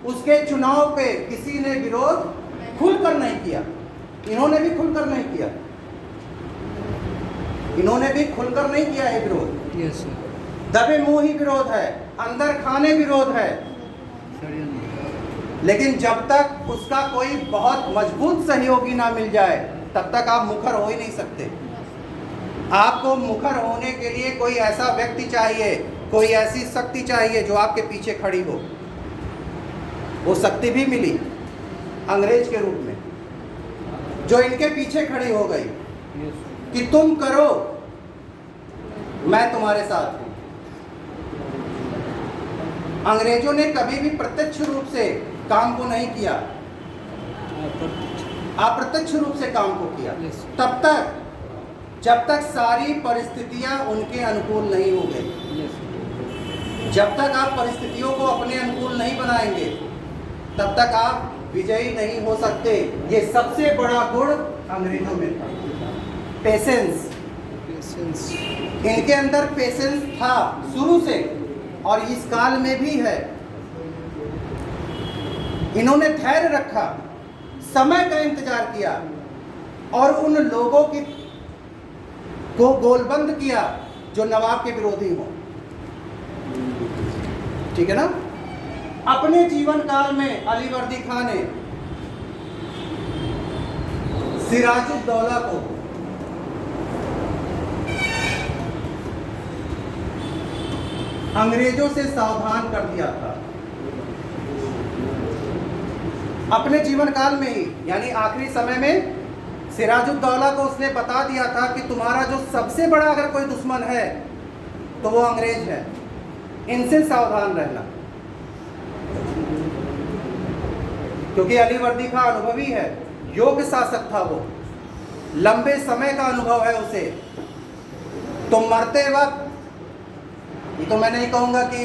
उसके चुनाव पे किसी ने विरोध खुलकर नहीं किया। इन्होंने भी खुलकर नहीं किया, इन्होंने भी खुलकर नहीं किया है विरोध। Yes sir. दबे मुंह ही विरोध है, अंदर खाने विरोध है। लेकिन जब तक उसका कोई बहुत मजबूत सहयोगी ना मिल जाए, तब तक आप मुखर हो ही नहीं सकते। आपको मुखर होने के लिए कोई ऐसा व्यक्ति चाहिए, कोई ऐसी शक्ति चाहिए जो आपके पीछे खड़ी हो। वो शक्ति भी मिली अंग्रेज के रूप में, जो इनके पीछे खड़ी हो गई कि तुम करो, मैं तुम्हारे साथ हूं। अंग्रेजों ने कभी भी प्रत्यक्ष रूप से काम को नहीं किया, अप्रत्यक्ष रूप से काम को किया, तब तक जब तक सारी परिस्थितियां उनके अनुकूल नहीं हो गई। जब तक आप परिस्थितियों को अपने अनुकूल नहीं बनाएंगे, तब तक आप विजयी नहीं हो सकते। ये सबसे बड़ा गुण अंग्रेजों में था, पेशेंस। इनके अंदर पेशेंस था शुरू से, और इस काल में भी है। इन्होंने धैर्य रखा, समय का इंतजार किया, और उन लोगों की को गोलबंद किया जो नवाब के विरोधी हो, ठीक है ना। अपने जीवन काल में अली वर्दी खान ने सिराजुद्दौला को अंग्रेजों से सावधान कर दिया था। अपने जीवन काल में ही, यानी आखिरी समय में सिराजुद्दौला को उसने बता दिया था कि तुम्हारा जो सबसे बड़ा अगर कोई दुश्मन है तो वो अंग्रेज है, इनसे सावधान रहना। क्योंकि अलीवर्दी खां अनुभवी है, योग्य शासक था, वो लंबे समय का अनुभव है उसे। तो मरते वक्त, ये तो मैं नहीं कहूँगा कि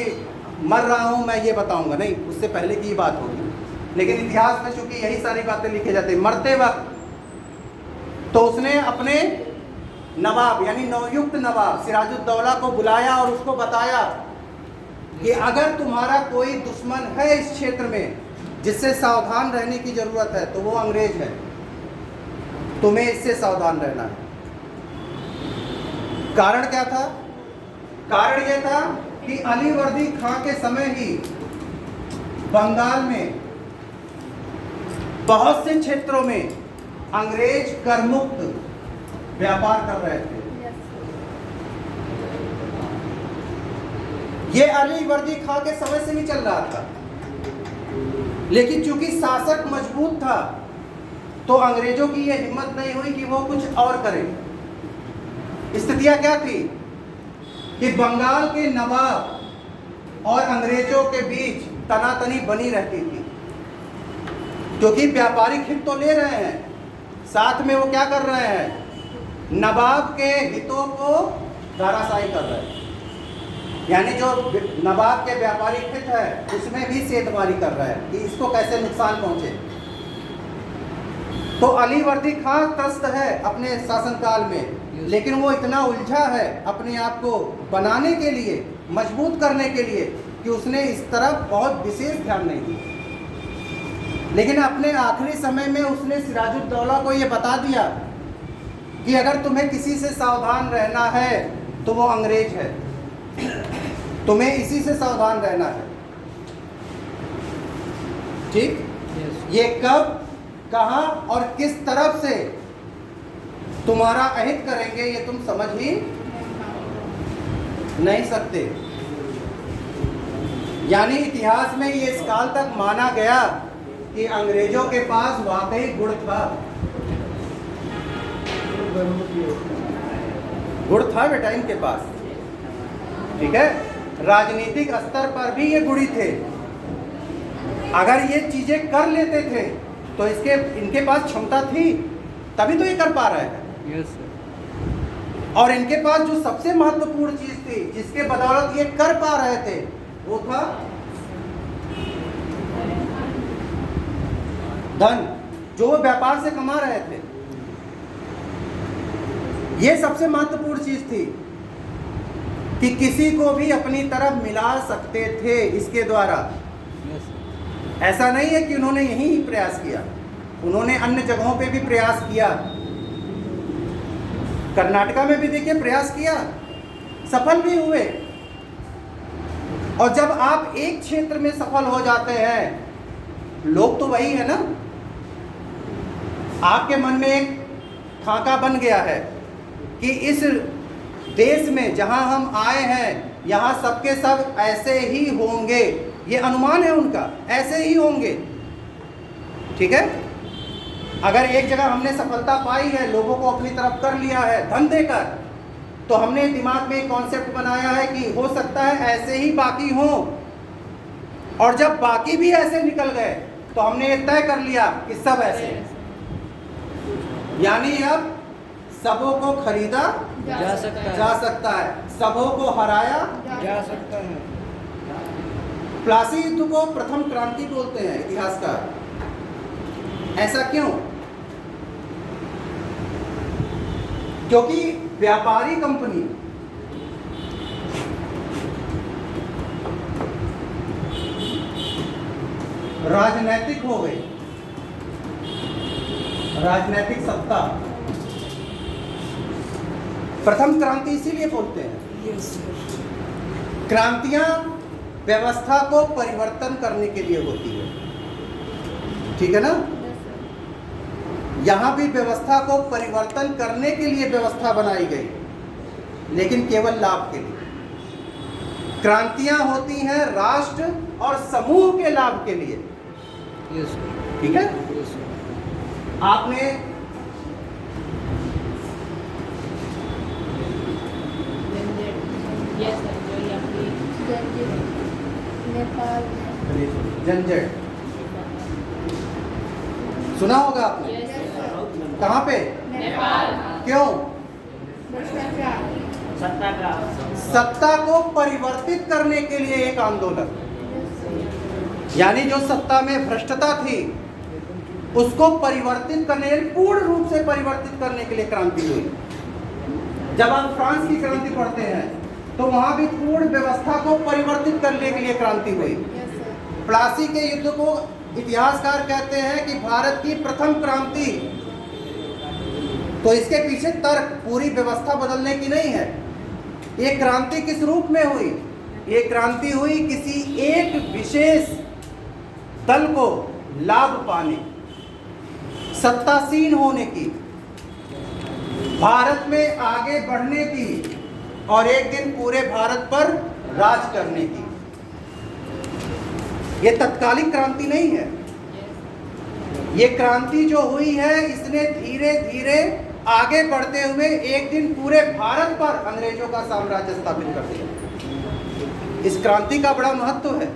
मर रहा हूँ मैं ये बताऊँगा, नहीं, उससे पहले की ही बात होगी, लेकिन इतिहास में चूंकि यही सारी बातें लिखी जाती हैं। मरते वक्त तो उसने अपने नवाब यानी नवयुक्त नवाब सिराजुद्दौला को बुलाया और उसको बताया कि अगर तुम्हारा कोई दुश्मन है इस क्षेत्र में जिससे सावधान रहने की जरूरत है तो वो अंग्रेज है, तुम्हें इससे सावधान रहना है। कारण क्या था? कारण यह था कि अलीवर्दी खां के समय ही बंगाल में बहुत से क्षेत्रों में अंग्रेज कर मुक्त व्यापार कर रहे थे। ये अलीवर्दी खां के समय से भी चल रहा था, लेकिन चूंकि शासक मजबूत था तो अंग्रेजों की यह हिम्मत नहीं हुई कि वो कुछ और करें। स्थितियां क्या थी कि बंगाल के नवाब और अंग्रेजों के बीच तनातनी बनी रहती थी, क्योंकि व्यापारिक हित तो ले रहे हैं, साथ में वो क्या कर रहे हैं, नवाब के हितों को धाराशाही कर रहे हैं। यानी जो नवाब के व्यापारिक हित है उसमें भी सेधमारी कर रहे हैं कि इसको कैसे नुकसान पहुंचे। तो अलीवर्दी खां त्रस्त है अपने शासनकाल में, लेकिन वो इतना उलझा है अपने आप को बनाने के लिए, मजबूत करने के लिए, कि उसने इस तरफ बहुत विशेष ध्यान नहीं दिया। लेकिन अपने आखिरी समय में उसने सिराजुद्दौला को ये बता दिया कि अगर तुम्हें किसी से सावधान रहना है तो वो अंग्रेज है, तुम्हें इसी से सावधान रहना है। ठीक? ये कब, कहां और किस तरफ से तुम्हारा अहित करेंगे ये तुम समझ ही नहीं सकते। यानी इतिहास में ये इस काल तक माना गया कि अंग्रेजों के पास वाकई गुण था, गुण था बेटा इनके पास। ठीक है, राजनीतिक स्तर पर भी ये गुणी थे। अगर ये चीजें कर लेते थे तो इनके पास क्षमता थी, तभी तो ये कर पा रहे हैं। Yes sir. और इनके पास जो सबसे महत्वपूर्ण चीज थी जिसके बदौलत ये कर पा रहे थे वो था धन, जो वो व्यापार से कमा रहे थे। ये सबसे महत्वपूर्ण चीज थी कि किसी को भी अपनी तरफ मिला सकते थे इसके द्वारा। ऐसा नहीं है कि उन्होंने यहीं ही प्रयास किया, उन्होंने अन्य जगहों पे भी प्रयास किया। कर्नाटका में भी देखिए प्रयास किया, सफल भी हुए। और जब आप एक क्षेत्र में सफल हो जाते हैं, लोग तो वही है ना, आपके मन में एक खाका बन गया है कि इस देश में जहां हम आए हैं यहां सबके सब ऐसे ही होंगे, ये अनुमान है उनका, ऐसे ही होंगे। ठीक है, अगर एक जगह हमने सफलता पाई है, लोगों को अपनी तरफ कर लिया है धन देकर, तो हमने दिमाग में एक कॉन्सेप्ट बनाया है कि हो सकता है ऐसे ही बाकी हों। और जब बाकी भी ऐसे निकल गए तो हमने ये तय कर लिया कि सब ऐसे हैं। यानी अब सबों को खरीदा जा सकता है, सबों को हराया जा सकता है। प्लासी युद्ध को प्रथम क्रांति बोलते हैं इतिहासकार। ऐसा क्यों? क्योंकि व्यापारी कंपनी राजनैतिक हो गई, राजनैतिक सत्ता। प्रथम क्रांति इसीलिए बोलते हैं। Yes sir. क्रांतियां व्यवस्था को परिवर्तन करने के लिए होती है, ठीक है ना। यहां भी व्यवस्था को परिवर्तन करने के लिए व्यवस्था बनाई गई, लेकिन केवल लाभ के लिए। क्रांतियां होती हैं राष्ट्र और समूह के लाभ के लिए, यस सर। ठीक है। Yes sir. आपने यस सर, जो ये आपकी नेपाल झंझट सुना होगा आपने? यस सर, कहाँ पे? नेपाल क्यों? भ्रष्टाचार सत्ता का सत्ता को परिवर्तित करने के लिए एक आंदोलन, यानी जो सत्ता में भ्रष्टता थी उसको परिवर्तित करने, पूर्ण रूप से परिवर्तित करने के लिए क्रांति हुई। जब आप फ्रांस की क्रांति पढ़ते हैं तो वहां भी पूर्ण व्यवस्था को परिवर्तित करने के लिए क्रांति हुई। प्लासी के युद्ध को इतिहासकार कहते हैं कि भारत की प्रथम क्रांति। तो इसके पीछे तर्क पूरी व्यवस्था बदलने की नहीं है। ये क्रांति किस रूप में हुई? ये क्रांति हुई किसी एक विशेष दल को लाभ पाने, सत्तासीन होने की, भारत में आगे बढ़ने की और एक दिन पूरे भारत पर राज करने की। ये तत्कालिक क्रांति नहीं है। ये क्रांति जो हुई है इसने धीरे धीरे आगे बढ़ते हुए एक दिन पूरे भारत पर अंग्रेजों का साम्राज्य स्थापित कर दिया। इस क्रांति का बड़ा महत्व है।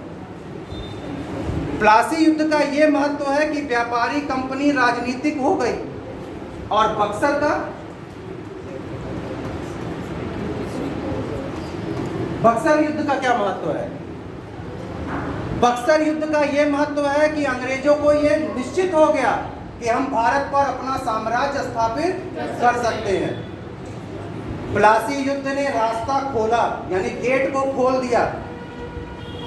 प्लासी युद्ध का यह महत्व है कि व्यापारी कंपनी राजनीतिक हो गई। और बक्सर का बक्सर युद्ध का क्या महत्व है? बक्सर युद्ध का यह महत्व है कि अंग्रेजों को यह निश्चित हो गया कि हम भारत पर अपना साम्राज्य स्थापित कर सकते हैं। प्लासी युद्ध ने रास्ता खोला, यानी गेट को खोल दिया,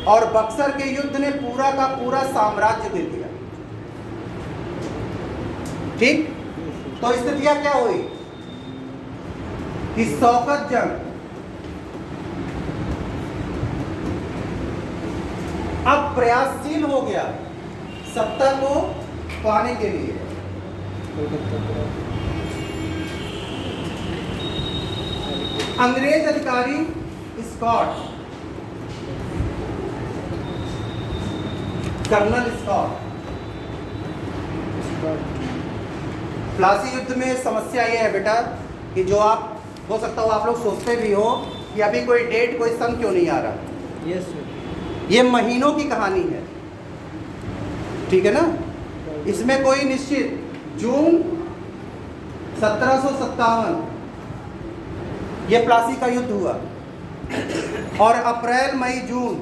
और बक्सर के युद्ध ने पूरा का पूरा साम्राज्य दे दिया। ठीक? तो स्थितियां क्या हुई कि शौकत जंग अब प्रयासशील हो गया सत्ता को पाने के लिए। अंग्रेज अधिकारी स्कॉट, कर्नल स्कॉट, प्लासी युद्ध में समस्या यह है बेटा कि जो आप हो सकता हो आप लोग सोचते भी हो कि अभी कोई डेट कोई सन क्यों नहीं आ रहा। Yes sir. ये महीनों की कहानी है, ठीक है ना। इसमें कोई निश्चित जून 1757 ये प्लासी का युद्ध हुआ, और अप्रैल मई जून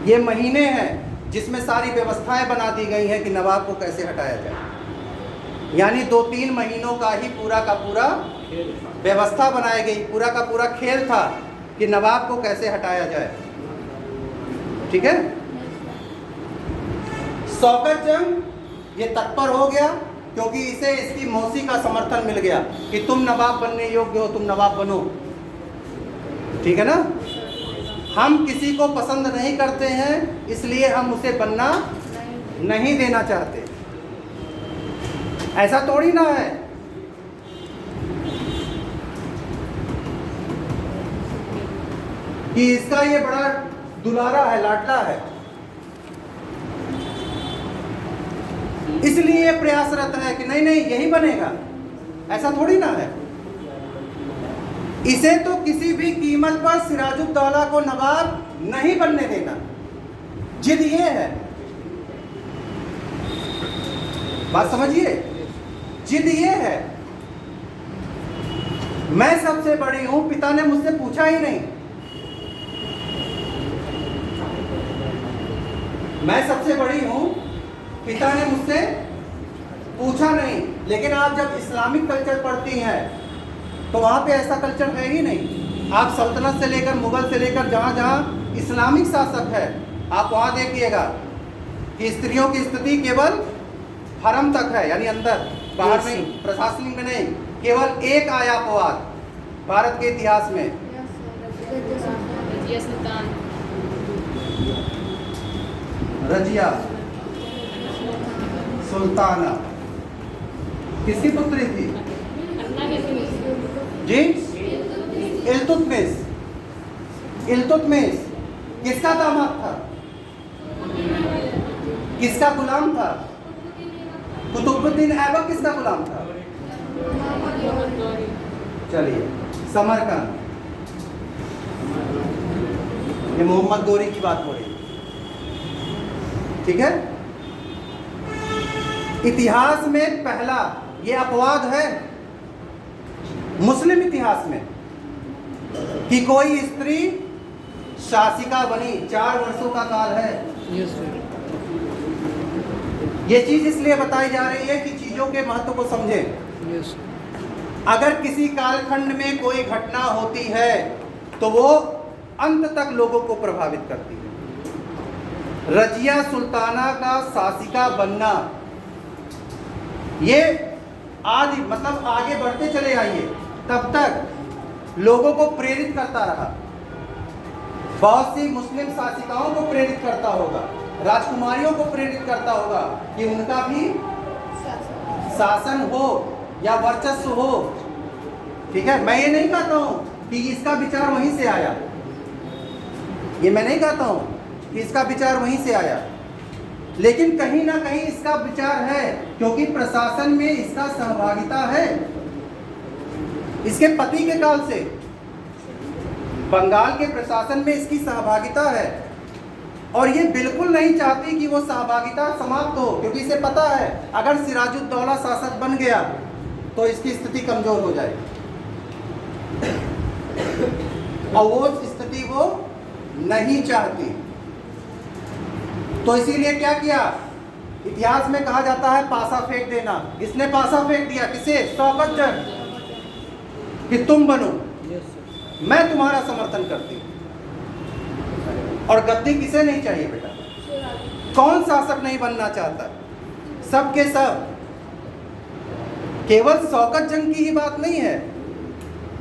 ये महीने हैं जिसमें सारी व्यवस्थाएं बना दी गई हैं कि नवाब को कैसे हटाया जाए। यानी 2-3 महीनों का ही पूरा का पूरा व्यवस्था बनाई गई, पूरा का पूरा खेल था कि नवाब को कैसे हटाया जाए। ठीक है। शौकत जंग ये तत्पर हो गया क्योंकि इसे इसकी मौसी का समर्थन मिल गया कि तुम नवाब बनने योग्य हो, तुम नवाब बनो। ठीक है ना। हम किसी को पसंद नहीं करते हैं, इसलिए हम उसे बनना नहीं देना चाहते। ऐसा थोड़ी ना है। कि इसका ये बड़ा दुलारा है, लाडला है, इसलिए प्रयासरत है कि नहीं नहीं यही बनेगा। ऐसा थोड़ी ना है। इसे तो किसी भी कीमत पर सिराजुद्दौला को नवाब नहीं बनने देना। जिद ये है, बात समझिए, जिद ये है। मैं सबसे बड़ी हूं, पिता ने मुझसे पूछा ही नहीं। मैं सबसे बड़ी हूं, पिता ने मुझसे पूछा नहीं। लेकिन आप जब इस्लामिक कल्चर पढ़ती हैं तो वहां पे ऐसा कल्चर है ही नहीं। आप सल्तनत से लेकर मुगल से लेकर जहां जहां इस्लामिक शासक है, आप वहां देखिएगा कि स्त्रियों की स्थिति केवल हरम तक है, यानी अंदर, बाहर नहीं, प्रशासनिक में नहीं। केवल एक आया अपवाद भारत के इतिहास में, रजिया सुल्तान, रजिया सुल्ताना। किसकी पुत्री थी? अन्ना के जी, इल्तुतमिश। इल्तुतमिश किसका दामाद था? किसका गुलाम था? कुतुबुद्दीन ऐबक किसका गुलाम था? मोहम्मद गौरी। चलिए, समरकंद, ये मोहम्मद गौरी की बात हो रही है, ठीक है। इतिहास में पहला ये अपवाद है मुस्लिम इतिहास में कि कोई स्त्री शासिका बनी। 4 वर्षों का काल है। ये चीज इसलिए बताई जा रही है कि चीजों के महत्व को समझें। अगर किसी कालखंड में कोई घटना होती है तो वो अंत तक लोगों को प्रभावित करती है। रजिया सुल्ताना का शासिका बनना, ये आदि मतलब आगे बढ़ते चले आइए तब तक लोगों को प्रेरित करता रहा। बहुत सी मुस्लिम शासिकाओं को प्रेरित करता होगा, राजकुमारियों को प्रेरित करता होगा कि उनका भी शासन हो या वर्चस्व हो, ठीक है। मैं ये नहीं कहता हूं कि इसका विचार वहीं से आया, ये मैं नहीं कहता हूं कि इसका विचार वहीं से आया, लेकिन कहीं ना कहीं इसका विचार है, क्योंकि प्रशासन में इसका सहभागिता है। इसके पति के काल से बंगाल के प्रशासन में इसकी सहभागिता है, और ये बिल्कुल नहीं चाहती कि वो सहभागिता समाप्त हो, क्योंकि इसे पता है अगर सिराजुद्दौला शासक बन गया तो इसकी स्थिति कमजोर हो जाएगी, और वो स्थिति वो नहीं चाहती। तो इसीलिए क्या किया? इतिहास में कहा जाता है पासा फेंक देना। किसने पासा फेंक दिया? किसे? शौकत जंग, कि तुम बनो, मैं तुम्हारा समर्थन करती हूं। और गद्दी किसे नहीं चाहिए बेटा? कौन शासक नहीं बनना चाहता? सब के सब। केवल शौकत जंग की ही बात नहीं है,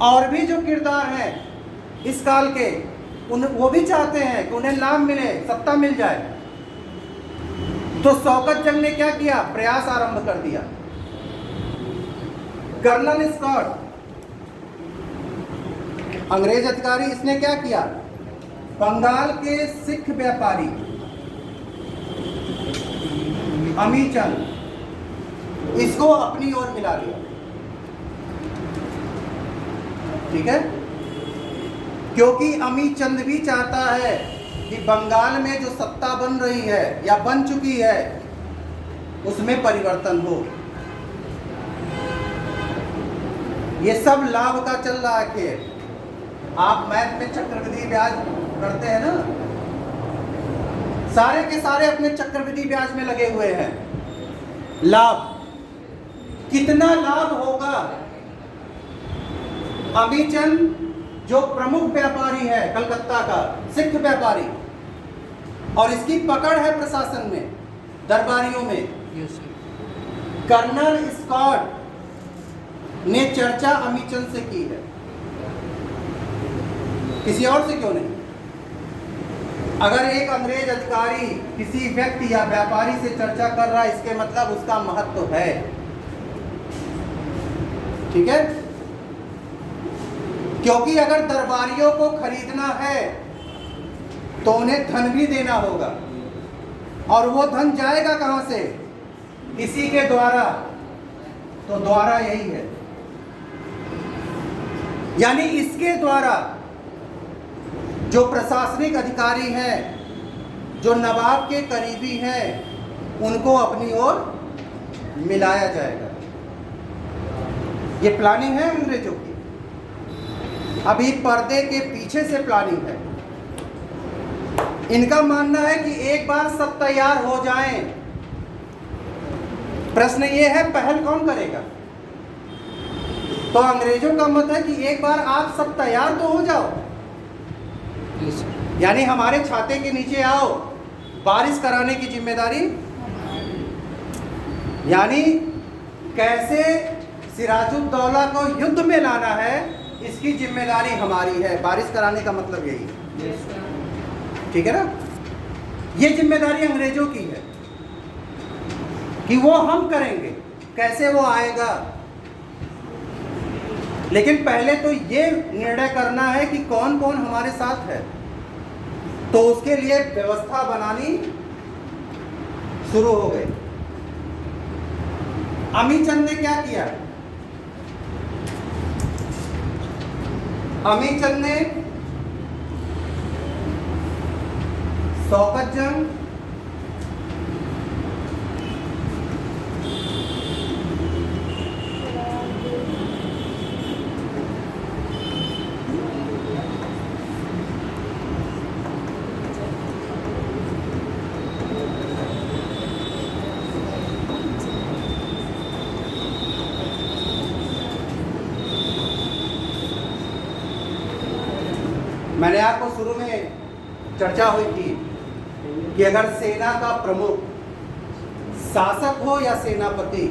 और भी जो किरदार हैं इस काल के वो भी चाहते हैं कि उन्हें नाम मिले, सत्ता मिल जाए। तो शौकत जंग ने क्या किया? प्रयास आरंभ कर दिया। कर्नल स्कॉट, अंग्रेज अधिकारी, इसने क्या किया? बंगाल के सिख व्यापारी अमीचंद, इसको अपनी ओर मिला लिया, ठीक है। क्योंकि अमीचंद भी चाहता है कि बंगाल में जो सत्ता बन रही है या बन चुकी है उसमें परिवर्तन हो। ये सब लाभ का चल रहा है खेल। आप मैथ में चक्रवृद्धि ब्याज करते हैं ना, सारे के सारे अपने चक्रवृद्धि ब्याज में लगे हुए हैं। लाभ, कितना लाभ होगा? अमीचंद जो प्रमुख व्यापारी है कलकत्ता का, सिख व्यापारी, और इसकी पकड़ है प्रशासन में, दरबारियों में। कर्नल स्कॉट ने चर्चा अमीचंद से की है, किसी और से क्यों नहीं? अगर एक अंग्रेज अधिकारी किसी व्यक्ति या व्यापारी से चर्चा कर रहा है, इसके मतलब उसका महत्व है, ठीक है। क्योंकि अगर दरबारियों को खरीदना है तो उन्हें धन भी देना होगा, और वो धन जाएगा कहां से? इसी के द्वारा। तो द्वारा यही है, यानी इसके द्वारा जो प्रशासनिक अधिकारी हैं, जो नवाब के करीबी हैं, उनको अपनी ओर मिलाया जाएगा। ये प्लानिंग है अंग्रेजों की, अभी पर्दे के पीछे से प्लानिंग है। इनका मानना है कि एक बार सब तैयार हो जाएं, प्रश्न ये है पहल कौन करेगा? तो अंग्रेजों का मत है कि एक बार आप सब तैयार तो हो जाओ, यानी हमारे छाते के नीचे आओ, बारिश कराने की जिम्मेदारी, यानी कैसे सिराजुद्दौला को युद्ध में लाना है इसकी जिम्मेदारी हमारी है। बारिश कराने का मतलब यही है, ठीक है ना। ये जिम्मेदारी अंग्रेजों की है कि वो हम करेंगे, कैसे वो आएगा। लेकिन पहले तो ये निर्णय करना है कि कौन कौन हमारे साथ है, तो उसके लिए व्यवस्था बनानी शुरू हो गई। अमीचंद ने क्या किया? अमीचंद ने शौकत जंग, मैंने आपको शुरू में चर्चा हुई थी कि अगर सेना का प्रमुख शासक हो या सेनापति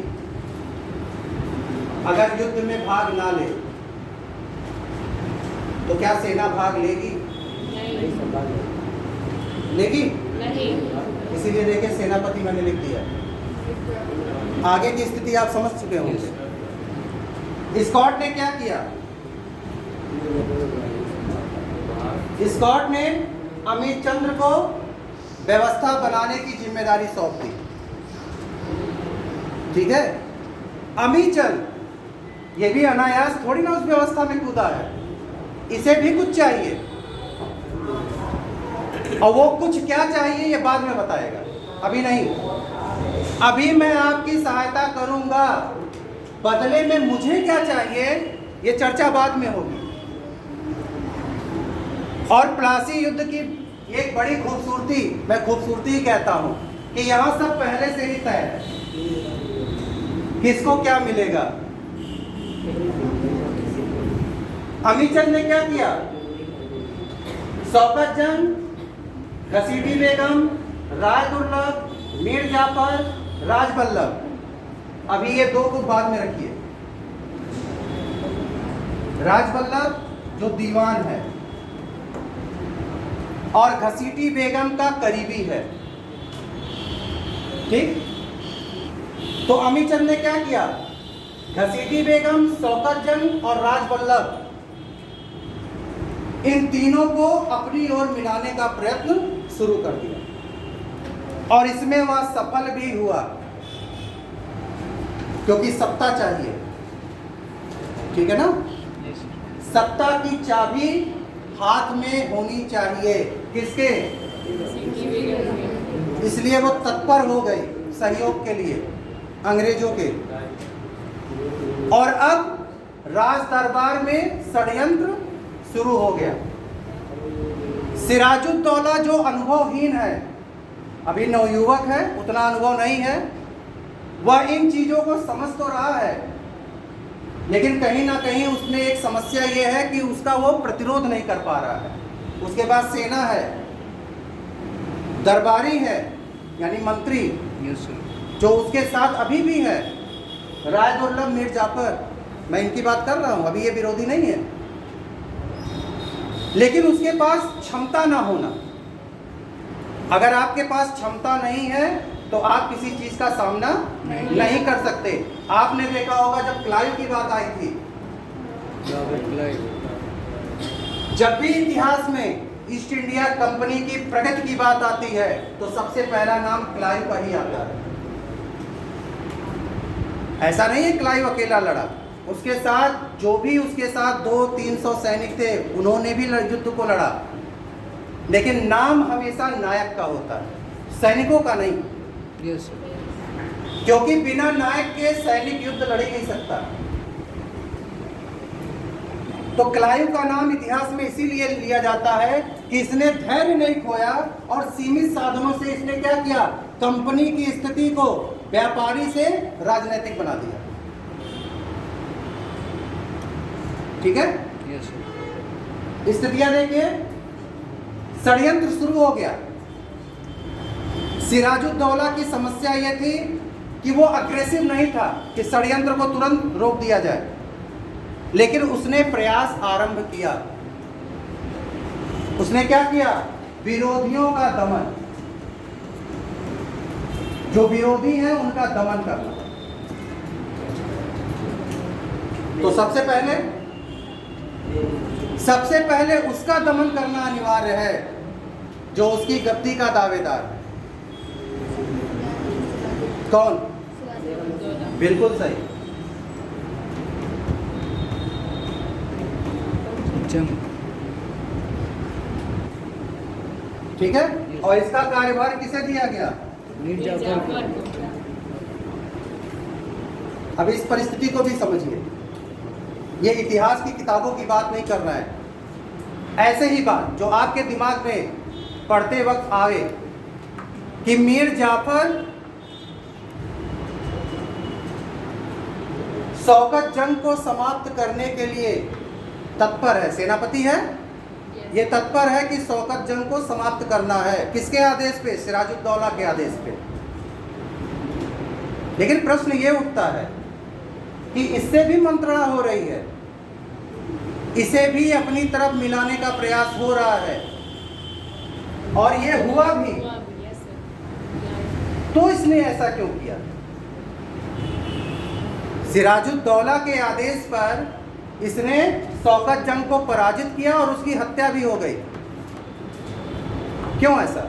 अगर युद्ध में भाग ना ले तो क्या सेना भाग लेगी? लेगी? नहीं। इसीलिए देखिए सेनापति मैंने लिख दिया। आगे की स्थिति आप समझ चुके होंगे। स्कॉट ने क्या किया? स्कॉट ने अमीचंद को व्यवस्था बनाने की जिम्मेदारी सौंप दी। ठीक है, अमीचंद ये भी अनायास थोड़ी ना उस व्यवस्था में कूदा है, इसे भी कुछ चाहिए और वो कुछ क्या चाहिए ये बाद में बताएगा, अभी नहीं। अभी मैं आपकी सहायता करूंगा, बदले में मुझे क्या चाहिए ये चर्चा बाद में होगी। और प्लासी युद्ध की एक बड़ी खूबसूरती, मैं खूबसूरती ही कहता हूं कि यहां सब पहले से ही तय है किसको क्या मिलेगा। अमीचंद ने क्या किया? शौकत जंग, घसीटी बेगम, राय दुर्लभ, मीर जाफर, राजबल्लभ, अभी ये दो को बाद में रखिए। राजबल्लभ जो दीवान है और घसीटी बेगम का करीबी है। ठीक, तो अमीचंद ने क्या किया? घसीटी बेगम, शौकत जंग और राजबल्लभ इन तीनों को अपनी ओर मिलाने का प्रयत्न शुरू कर दिया और इसमें वह सफल भी हुआ, क्योंकि सत्ता चाहिए। ठीक है ना? सत्ता की चाबी हाथ में होनी चाहिए। किसके? इसलिए वो तत्पर हो गई सहयोग के लिए अंग्रेजों के। और अब राज दरबार में षड्यंत्र शुरू हो गया। सिराजुद्दौला जो अनुभवहीन है, अभी नवयुवक है, उतना अनुभव नहीं है, वह इन चीजों को समझ तो रहा है, लेकिन कहीं ना कहीं उसमें एक समस्या ये है कि उसका वो प्रतिरोध नहीं कर पा रहा है। उसके पास सेना है, दरबारी है यानी मंत्री जो उसके साथ अभी भी है, राय दुर्लभ, मीर जाफर, मैं इनकी बात कर रहा हूं, अभी ये विरोधी नहीं है, लेकिन उसके पास क्षमता ना होना। अगर आपके पास क्षमता नहीं है तो आप किसी चीज का सामना नहीं कर सकते। आपने देखा होगा जब क्लाइव की बात आई थी, जब भी इतिहास में ईस्ट इंडिया कंपनी की प्रगति की बात आती है तो सबसे पहला नाम क्लाइव का ही आता है। ऐसा नहीं है क्लाइव अकेला लड़ा, उसके साथ जो भी उसके साथ 200-300 सैनिक थे उन्होंने भी युद्ध को लड़ा, लेकिन नाम हमेशा नायक का होता है, सैनिकों का नहीं। क्योंकि बिना नायक के सैनिक युद्ध लड़ ही नहीं सकता। तो क्लाइव का नाम इतिहास में इसीलिए लिया जाता है कि इसने धैर्य नहीं खोया और सीमित साधनों से इसने क्या किया? कंपनी की स्थिति को व्यापारी से राजनीतिक बना दिया। ठीक है? स्थितियां देखिए, षड्यंत्र शुरू हो गया। सिराजुद्दौला की समस्या यह थी कि वो अग्रेसिव नहीं था कि षड्यंत्र को तुरंत रोक दिया जाए, लेकिन उसने प्रयास आरंभ किया। उसने क्या किया? विरोधियों का दमन, जो विरोधी हैं उनका दमन करना। तो सबसे पहले उसका दमन करना अनिवार्य है जो उसकी गद्दी का दावेदार है। कौन? सिराजुद्दौला। बिल्कुल सही। ठीक है, और इसका कार्यभार किसे दिया गया? मीर जाफर को। अब इस परिस्थिति को भी समझिए, ये इतिहास की किताबों की बात नहीं कर रहा है, ऐसे ही बात जो आपके दिमाग में पढ़ते वक्त आए कि मीर जाफर शौकत जंग को समाप्त करने के लिए तत्पर है, सेनापति है, ये तत्पर है कि शौकत जंग को समाप्त करना है। किसके आदेश पे? सिराजुद्दौला के आदेश पे। लेकिन प्रश्न ये उठता है कि इससे भी मंत्रणा हो रही है, इसे भी अपनी तरफ मिलाने का प्रयास हो रहा है, और ये हुआ भी। Yes, sir. तो इसने ऐसा क्यों किया? सिराजुद्दौला के आदेश पर इसने शौकत जंग को पराजित किया और उसकी हत्या भी हो गई। क्यों ऐसा?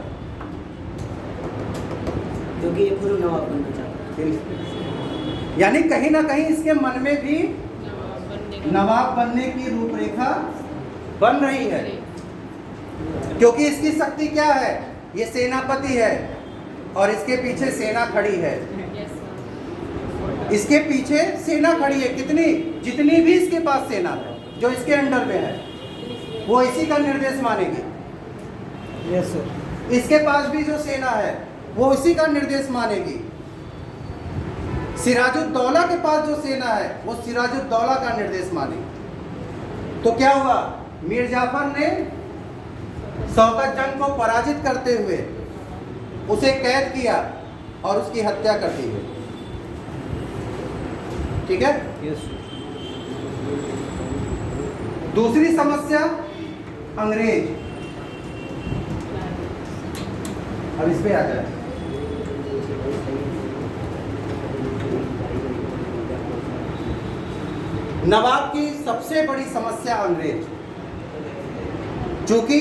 क्योंकि ये पूरा नवाब बनना चाहता है। यानी कहीं ना कहीं इसके मन में भी नवाब बनने का। नवाब बनने की रूपरेखा बन रही है, क्योंकि इसकी शक्ति क्या है? ये सेनापति है और इसके पीछे सेना खड़ी है। Yes, sir. इसके पीछे सेना खड़ी है, कितनी? जितनी भी इसके पास सेना है जो इसके अंडर में है, वो इसी का निर्देश मानेगी। Yes sir. इसके पास भी जो सेना है वो इसी का निर्देश मानेगी। सिराजुद्दौला के पास जो सेना है वो सिराजुद्दौला का निर्देश मानेगी। तो क्या हुआ? मीर जाफर ने शौकत जंग को पराजित करते हुए उसे कैद किया और उसकी हत्या कर दी गई। ठीक है। यस। दूसरी समस्या, अंग्रेज। अब इस पे आ जाए। नवाब की सबसे बड़ी समस्या अंग्रेज। चूंकि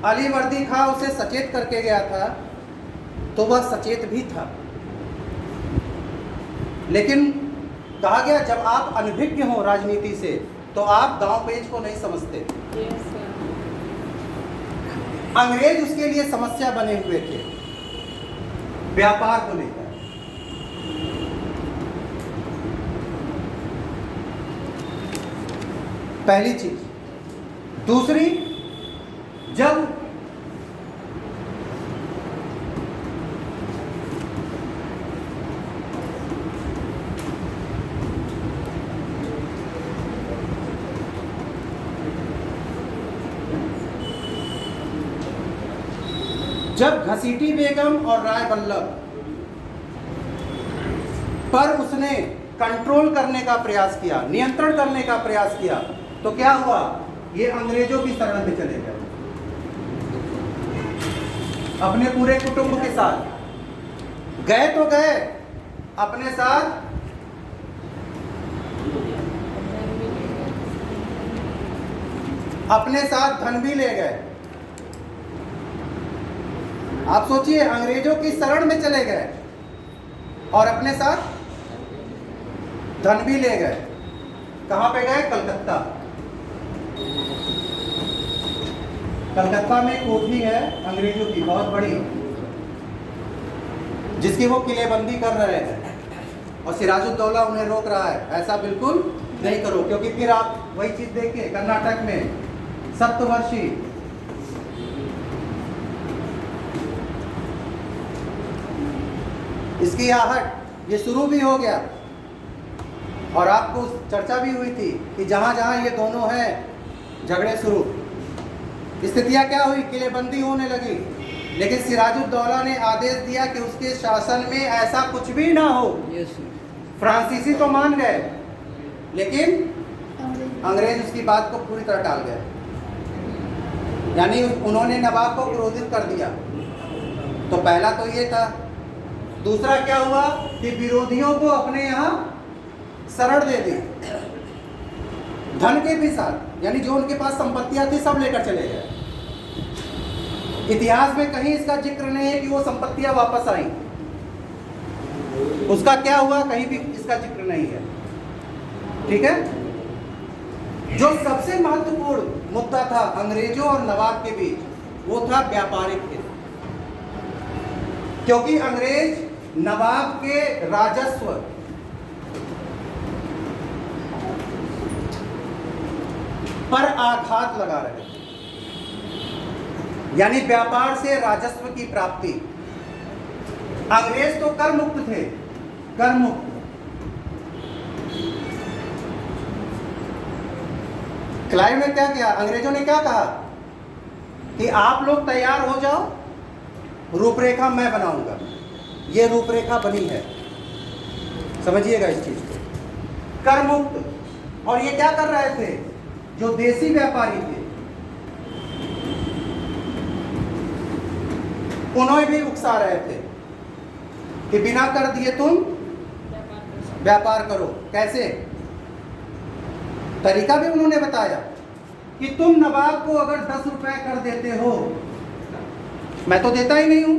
अलीवर्दी खां उसे सचेत करके गया था तो वह सचेत भी था, लेकिन कहा गया जब आप अनभिज्ञ हो राजनीति से तो आप दांव पेच को नहीं समझते। Yes, sir. अंग्रेज उसके लिए समस्या बने हुए थे व्यापार को लेकर। पहली चीज। दूसरी, जब घसीटी बेगम और राय बल्लभ पर उसने कंट्रोल करने का प्रयास किया, नियंत्रण करने का प्रयास किया, तो क्या हुआ? ये अंग्रेजों की शरण में चले गए अपने पूरे कुटुंब के साथ। गए तो गए, अपने साथ धन भी ले गए। आप सोचिए, अंग्रेजों की शरण में चले गए और अपने साथ धन भी ले गए। कहां पे गए? कलकत्ता। कलकत्ता में कोठी है अंग्रेजों की बहुत बड़ी, जिसकी वो किलेबंदी कर रहे हैं, और सिराजुद्दौला उन्हें रोक रहा है, ऐसा बिल्कुल नहीं करो, क्योंकि फिर आप वही चीज देखिए कर्नाटक में सप्तवर्षी इसकी आहट ये शुरू भी हो गया, और आपको चर्चा भी हुई थी कि जहां जहां ये दोनों हैं झगड़े शुरू, स्थितियां क्या हुई? किलेबंदी होने लगी। लेकिन सिराजुद्दौला ने आदेश दिया कि उसके शासन में ऐसा कुछ भी ना हो। फ्रांसीसी तो मान गए, लेकिन अंग्रेज उसकी बात को पूरी तरह टाल गए, यानी उन्होंने नवाब को क्रोधित कर दिया। तो पहला तो ये था। दूसरा क्या हुआ कि विरोधियों को अपने यहाँ शरण दे दी, धन के भी साथ, यानी जो उनके पास संपत्तियां थी सब लेकर चले गए। इतिहास में कहीं इसका जिक्र नहीं है कि वो संपत्तियां वापस आई। उसका क्या हुआ, कहीं भी इसका जिक्र नहीं है। ठीक है। जो सबसे महत्वपूर्ण मुद्दा था अंग्रेजों और नवाब के बीच, वो था व्यापारिक हित। क्योंकि अंग्रेज नवाब के राजस्व पर आघात लगा रहे थे, यानी व्यापार से राजस्व की प्राप्ति। अंग्रेज तो कर मुक्त थे, कर मुक्त। क्लाइव ने क्या किया, अंग्रेजों ने क्या कहा कि आप लोग तैयार हो जाओ, रूपरेखा मैं बनाऊंगा। ये रूपरेखा बनी है, समझिएगा इस चीज को। कर मुक्त। और ये क्या कर रहे थे, जो देसी व्यापारी थे उन्होंने भी उकसा रहे थे कि बिना कर दिए तुम व्यापार करो। कैसे, तरीका भी उन्होंने बताया कि तुम नवाब को अगर 10 रुपए कर देते हो, मैं तो देता ही नहीं हूं,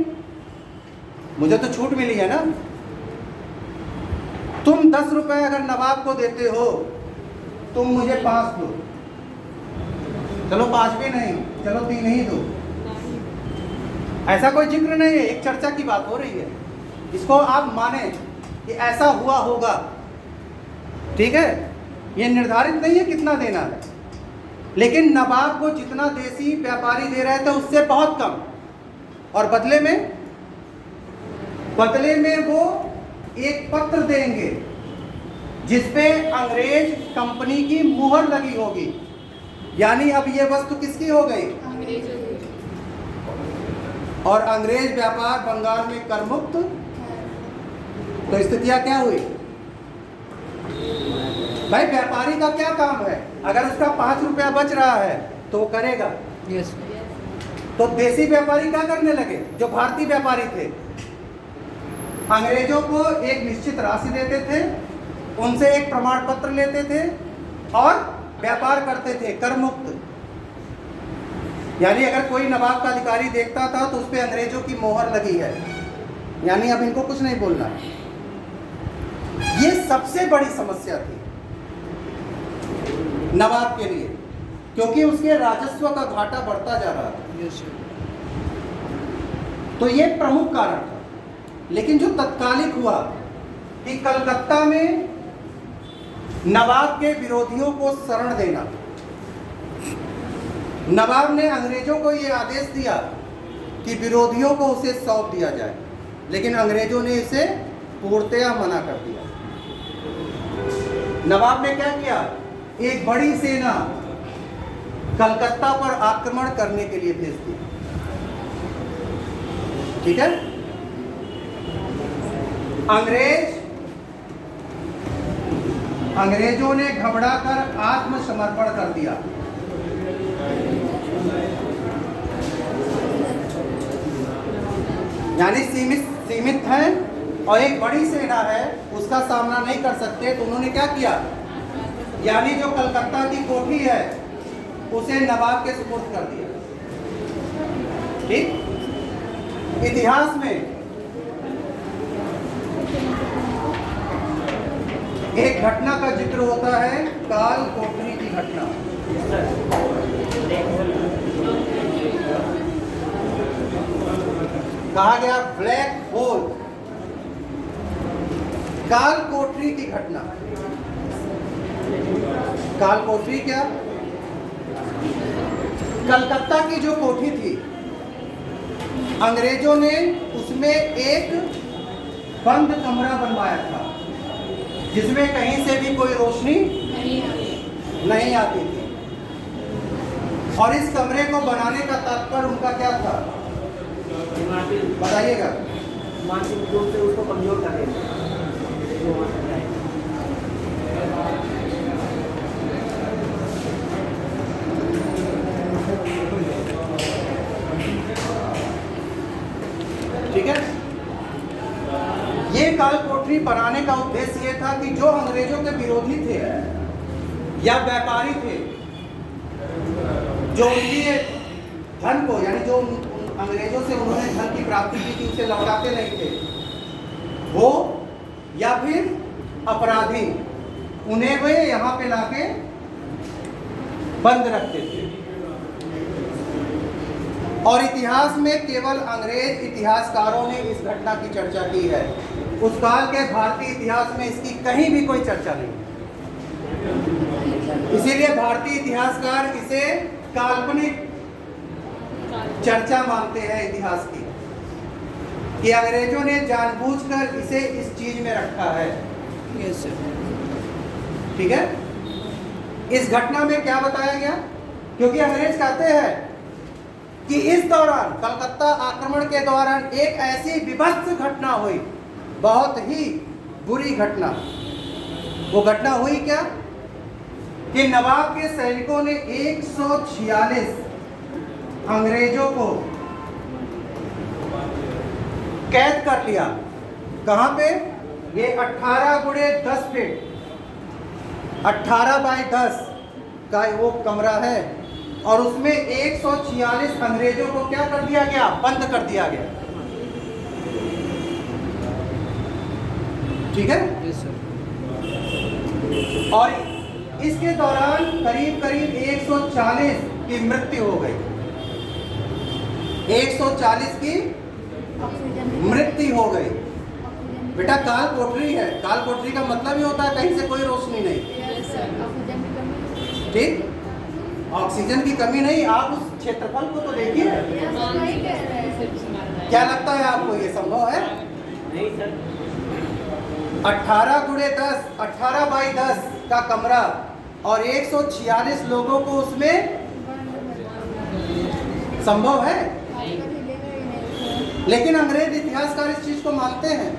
मुझे तो छूट मिली है ना। तुम 10 रुपए अगर नवाब को देते हो, तुम मुझे 5 दो। चलो 5 भी नहीं, चलो 3 ही दो। ऐसा कोई जिक्र नहीं है, एक चर्चा की बात हो रही है। इसको आप माने कि ऐसा हुआ होगा, ठीक है। ये निर्धारित नहीं है कितना देना है, लेकिन नवाब को जितना देसी व्यापारी दे रहे थे उससे बहुत कम, और बदले में वो एक पत्र देंगे जिसपे अंग्रेज कंपनी की मुहर लगी होगी। यानी अब ये वस्तु किसकी हो गई, अंग्रेजों की। और अंग्रेज व्यापार बंगाल में कर मुक्त। तो स्थितियां क्या हुई भाई, व्यापारी का क्या काम है, अगर उसका 5 रुपया बच रहा है तो वो करेगा। यस। तो देसी व्यापारी क्या करने लगे, जो भारतीय व्यापारी थे, अंग्रेजों को एक निश्चित राशि देते थे, उनसे एक प्रमाण पत्र लेते थे और व्यापार करते थे कर मुक्त। यानी अगर कोई नवाब का अधिकारी देखता था तो उस पर अंग्रेजों की मोहर लगी है, यानी अब इनको कुछ नहीं बोलना। ये सबसे बड़ी समस्या थी नवाब के लिए, क्योंकि उसके राजस्व का घाटा बढ़ता जा रहा था। यस। तो ये प्रमुख कारण था। लेकिन जो तत्कालिक हुआ कि कलकत्ता में नवाब के विरोधियों को शरण देना, नवाब ने अंग्रेजों को ये आदेश दिया कि विरोधियों को उसे सौंप दिया जाए, लेकिन अंग्रेजों ने इसे पूर्णतया मना कर दिया। नवाब ने क्या किया, एक बड़ी सेना कलकत्ता पर आक्रमण करने के लिए भेज दी। ठीक है। अंग्रेजों ने घबराकर आत्मसमर्पण कर दिया। यानी सीमित है और एक बड़ी सेना है, उसका सामना नहीं कर सकते, तो उन्होंने क्या किया, यानी जो कलकत्ता की कोठी है उसे नवाब के सुपुर्द कर दिया। ठीक। इतिहास में एक घटना का जिक्र होता है, काल कोठरी की घटना। कहा गया ब्लैक होल, काल कोठरी की घटना। काल कोठरी क्या, कलकत्ता की जो कोठी थी, अंग्रेजों ने उसमें एक बंद कमरा बनवाया था जिसमें कहीं से भी कोई रोशनी नहीं आती थी। और इस कमरे को बनाने का तात्पर्य उनका क्या था, बताइएगा। मानसिक रूप से उसको कमजोर कर देना। ठीक है। ये काल कोठरी बनाने का उद्देश्य ये था कि जो अंग्रेजों के विरोधी थे या व्यापारी थे, जो उनके धन को, यानी जो अंग्रेजों से उन्होंने धन की प्राप्ति की थी उसे लौटाते नहीं थे, वो या फिर अपराधी, उन्हें वे यहाँ पे लाके बंद रखते थे। और इतिहास में केवल अंग्रेज इतिहासकारों ने इस घटना की चर्चा की है। उस काल के भारतीय इतिहास में इसकी कहीं भी कोई चर्चा नहीं। इसीलिए भारतीय इतिहासकार इसे काल्पनिक चर्चा मानते हैं इतिहास की, कि अंग्रेजों ने जानबूझकर इसे इस चीज में रखा है। ठीक है। इस घटना में क्या बताया गया, क्योंकि अंग्रेज कहते हैं कि इस दौरान कलकत्ता आक्रमण के दौरान एक ऐसी विभत्स घटना हुई, बहुत ही बुरी घटना। वो घटना हुई क्या कि नवाब के सैनिकों ने 146 अंग्रेजों को कैद कर लिया। कहां पे? ये 18 गुणे 10 फीट, 18 बाय 10 का वो कमरा है, और उसमें 146 अंग्रेजों को क्या कर दिया गया? बंद कर दिया गया। ठीक है। और इसके दौरान करीब करीब 140 की मृत्यु हो गई। 140 की मृत्यु हो गई। बेटा काल कोठरी है, काल कोठरी का मतलब ही होता है कहीं से कोई रोशनी नहीं। ठीक, ऑक्सीजन की कमी नहीं। आप उस क्षेत्रफल को तो देखिए, क्या लगता है आपको ये संभव है? नहीं सर। 18 गुणे 10, 18 बाई 10 का कमरा और 146 लोगों को उसमें संभव है। लेकिन अंग्रेज इतिहासकार इस चीज को मानते हैं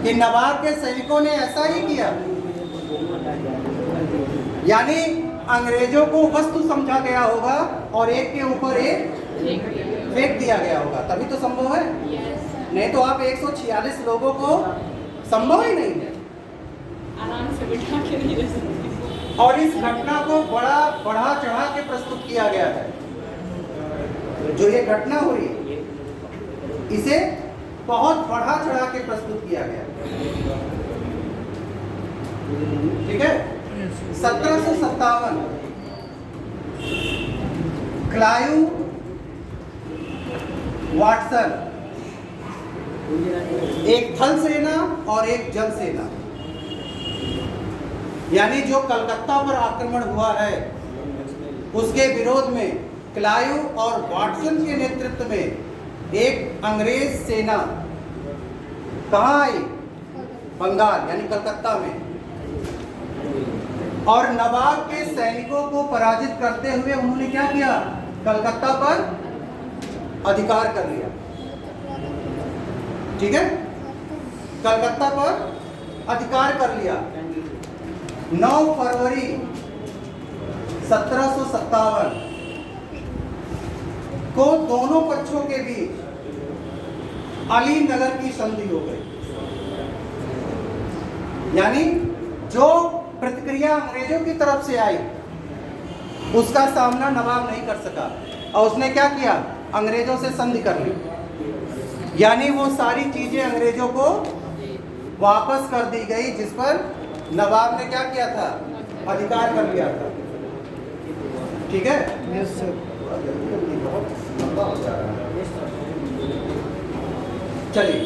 कि नवाब के सैनिकों ने ऐसा ही किया, यानी अंग्रेजों को वस्तु समझा गया होगा और एक के ऊपर एक फेंक दिया गया होगा, तभी तो संभव है। नहीं तो आप 146 लोगों को संभव ही नहीं है। आराम से बिठा के नहीं रह सकते। और इस घटना को बड़ा बढ़ा चढ़ा के प्रस्तुत किया गया है। जो ये घटना हुई इसे बहुत बढ़ा चढ़ा के प्रस्तुत किया गया। ठीक है। 1757 क्लाइव वाटसन, एक थल सेना और एक जल सेना, यानी जो कलकत्ता पर आक्रमण हुआ है उसके विरोध में क्लाइव और वाटसन के नेतृत्व में एक अंग्रेज सेना कहाँ आई? बंगाल यानी कलकत्ता में। और नवाब के सैनिकों को पराजित करते हुए उन्होंने क्या किया? कलकत्ता पर अधिकार कर लिया। ठीक है। कलकत्ता पर अधिकार कर लिया। 9 फरवरी 1757 को दोनों पक्षों के बीच अली नगर की संधि हो गई। यानी जो प्रतिक्रिया अंग्रेजों की तरफ से आई उसका सामना नवाब नहीं कर सका और उसने क्या किया? अंग्रेजों से संधि कर ली। यानी वो सारी चीजें अंग्रेजों को वापस कर दी गई जिस पर नवाब ने क्या किया था? अधिकार कर लिया था। ठीक है। Yes sir. चलिए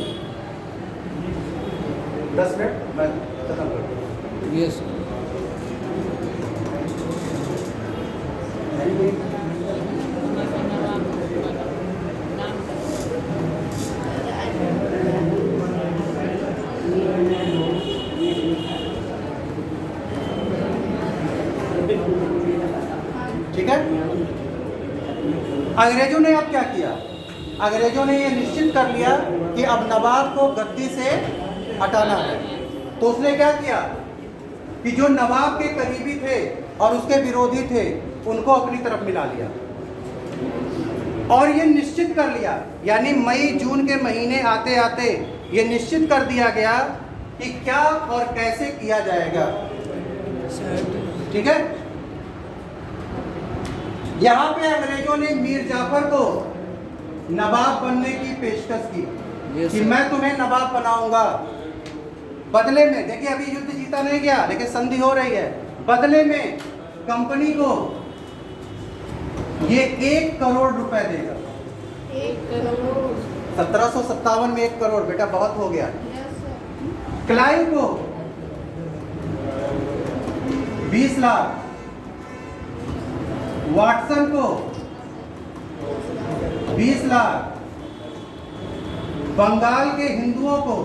10 मिनट मैं खत्म कर दूँ। यस ठीक है। अंग्रेजों ने अब क्या किया? अंग्रेजों ने यह निश्चित कर लिया कि अब नवाब को गद्दी से हटाना है। तो उसने क्या किया कि जो नवाब के करीबी थे और उसके विरोधी थे उनको अपनी तरफ मिला लिया और ये निश्चित कर लिया, यानी मई जून के महीने आते आते ये निश्चित कर दिया गया कि क्या और कैसे किया जाएगा। ठीक है। यहाँ पे अंग्रेजों ने मीर जाफर को नवाब बनने की पेशकश की कि मैं तुम्हें नवाब बनाऊंगा, बदले में, देखिए अभी युद्ध जीता नहीं गया लेकिन संधि हो रही है, बदले में कंपनी को ये 1 करोड़ रुपए देगा। 1 करोड़। 1757 में 1 करोड़, बेटा बहुत हो गया। Yes sir. क्लाइव को 20 लाख, वाटसन को 20 लाख, बंगाल के हिंदुओं को,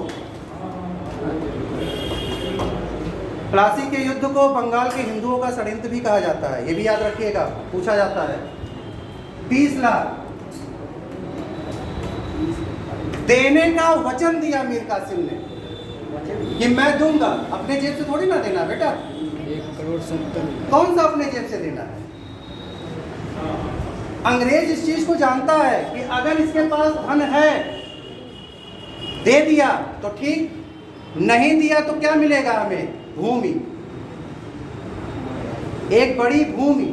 प्लासी के युद्ध को बंगाल के हिंदुओं का षड्यंत्र भी कहा जाता है, ये भी याद रखिएगा, पूछा जाता है। 30 लाख देने का वचन दिया मीर कासिम ने कि मैं दूंगा, अपने जेब से थोड़ी ना देना बेटा, 1 करोड़ 70। कौन सा अपने जेब से देना है। अंग्रेज इस चीज को जानता है कि अगर इसके पास धन है, दे दिया तो ठीक, नहीं दिया तो क्या मिलेगा हमें, भूमि, एक बड़ी भूमि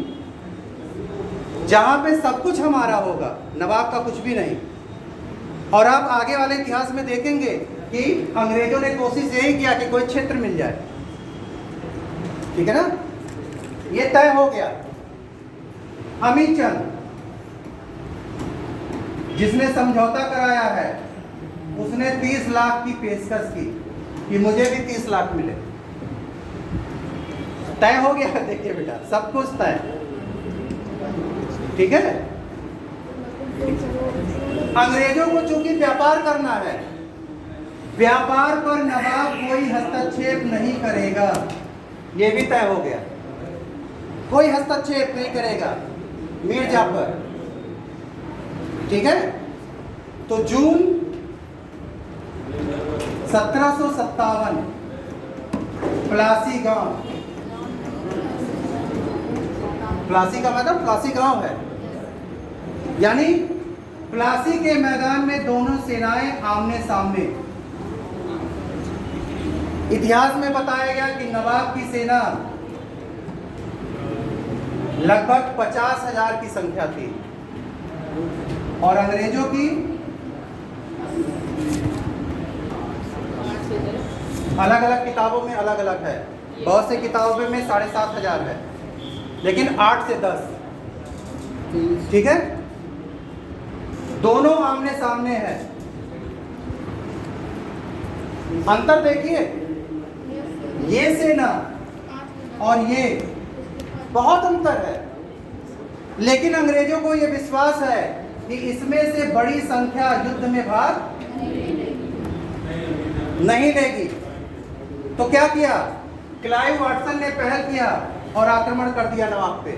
जहां पे सब कुछ हमारा होगा, नवाब का कुछ भी नहीं। और आप आगे वाले इतिहास में देखेंगे कि अंग्रेजों ने कोशिश यही किया कि कोई क्षेत्र मिल जाए, ठीक है ना, ये तय हो गया। हमीचंद जिसने समझौता कराया है, उसने 30 लाख की पेशकश की कि मुझे भी 30 लाख मिले, तय हो गया। देखिए बेटा सब कुछ तय, ठीक है। अंग्रेजों को चूंकि व्यापार करना है, व्यापार पर नवाब कोई हस्तक्षेप नहीं करेगा, ये भी तय हो गया, कोई हस्तक्षेप नहीं करेगा मीर जाफर, ठीक है। तो जून 1757 प्लासी गांव, प्लासी का मतलब प्लासी गांव है, यानी प्लासी के मैदान में दोनों सेनाएं आमने सामने। इतिहास में बताया गया कि नवाब की सेना लगभग 50,000 की संख्या थी और अंग्रेजों की अलग अलग किताबों में अलग अलग है, बहुत से किताबों में 7,500 है, लेकिन 8 से 10, ठीक है। दोनों आमने सामने है, अंतर देखिए, ये सेना और ये बहुत अंतर है, लेकिन अंग्रेजों को यह विश्वास है कि इसमें से बड़ी संख्या युद्ध में भाग नहीं लेगी। तो क्या किया, क्लाइव वाटसन ने पहल किया और आक्रमण कर दिया नवाब पे।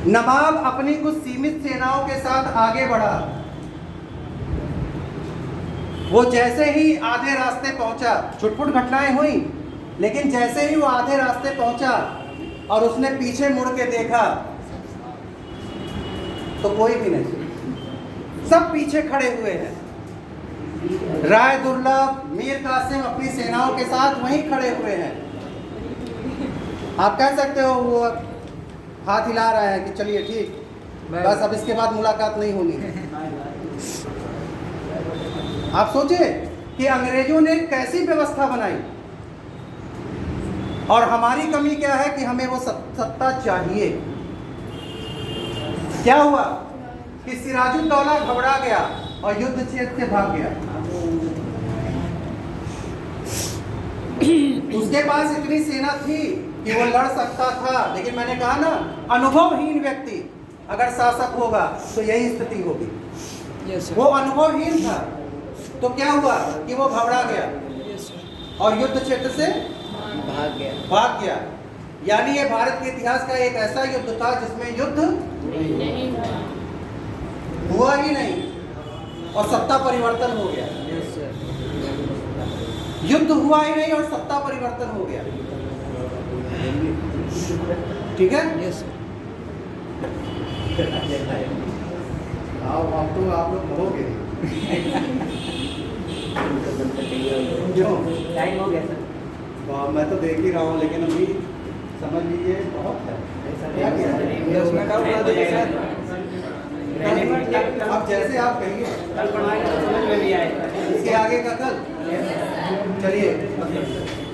नवाब अपनी कुछ सीमित सेनाओं के साथ आगे बढ़ा, वो जैसे ही आधे रास्ते पहुंचा, छुटपुट घटनाएं हुई, लेकिन जैसे ही वो आधे रास्ते पहुंचा और उसने पीछे मुड़ के देखा तो कोई भी नहीं, सब पीछे खड़े हुए हैं। राय दुर्लभ, मीर कासिम अपनी सेनाओं के साथ वहीं खड़े हुए हैं। आप कह सकते हो वो हाथ हिला रहा है कि चलिए ठीक, बस अब इसके बाद मुलाकात नहीं होनी है। आप सोचे कि अंग्रेजों ने कैसी व्यवस्था बनाई, और हमारी कमी क्या है कि हमें वो सत्ता चाहिए। क्या हुआ कि सिराजुद्दौला घबरा गया और युद्ध क्षेत्र से भाग गया। उसके पास इतनी सेना थी कि वो लड़ सकता था, लेकिन मैंने कहा ना, अनुभवहीन व्यक्ति अगर शासक होगा तो यही स्थिति होगी। वो अनुभवहीन था, तो क्या हुआ कि वो घबरा गया और युद्ध क्षेत्र से भाग गया। यानी ये भारत के इतिहास का एक ऐसा युद्ध था जिसमें युद्ध नहीं हुआ ही नहीं और सत्ता परिवर्तन हो गया। युद्ध हुआ ही नहीं और सत्ता परिवर्तन हो गया, ठीक है। अब तो आप लोग कहोगे क्यों, टाइम हो गया सर। मैं तो देख ही रहा हूँ, लेकिन अभी समझ लीजिए बहुत है। क्या किया है? अब जैसे आप कहिए, कल पढ़ाएगा तो समझ में भी आएगा। इसके आगे का कल चलिए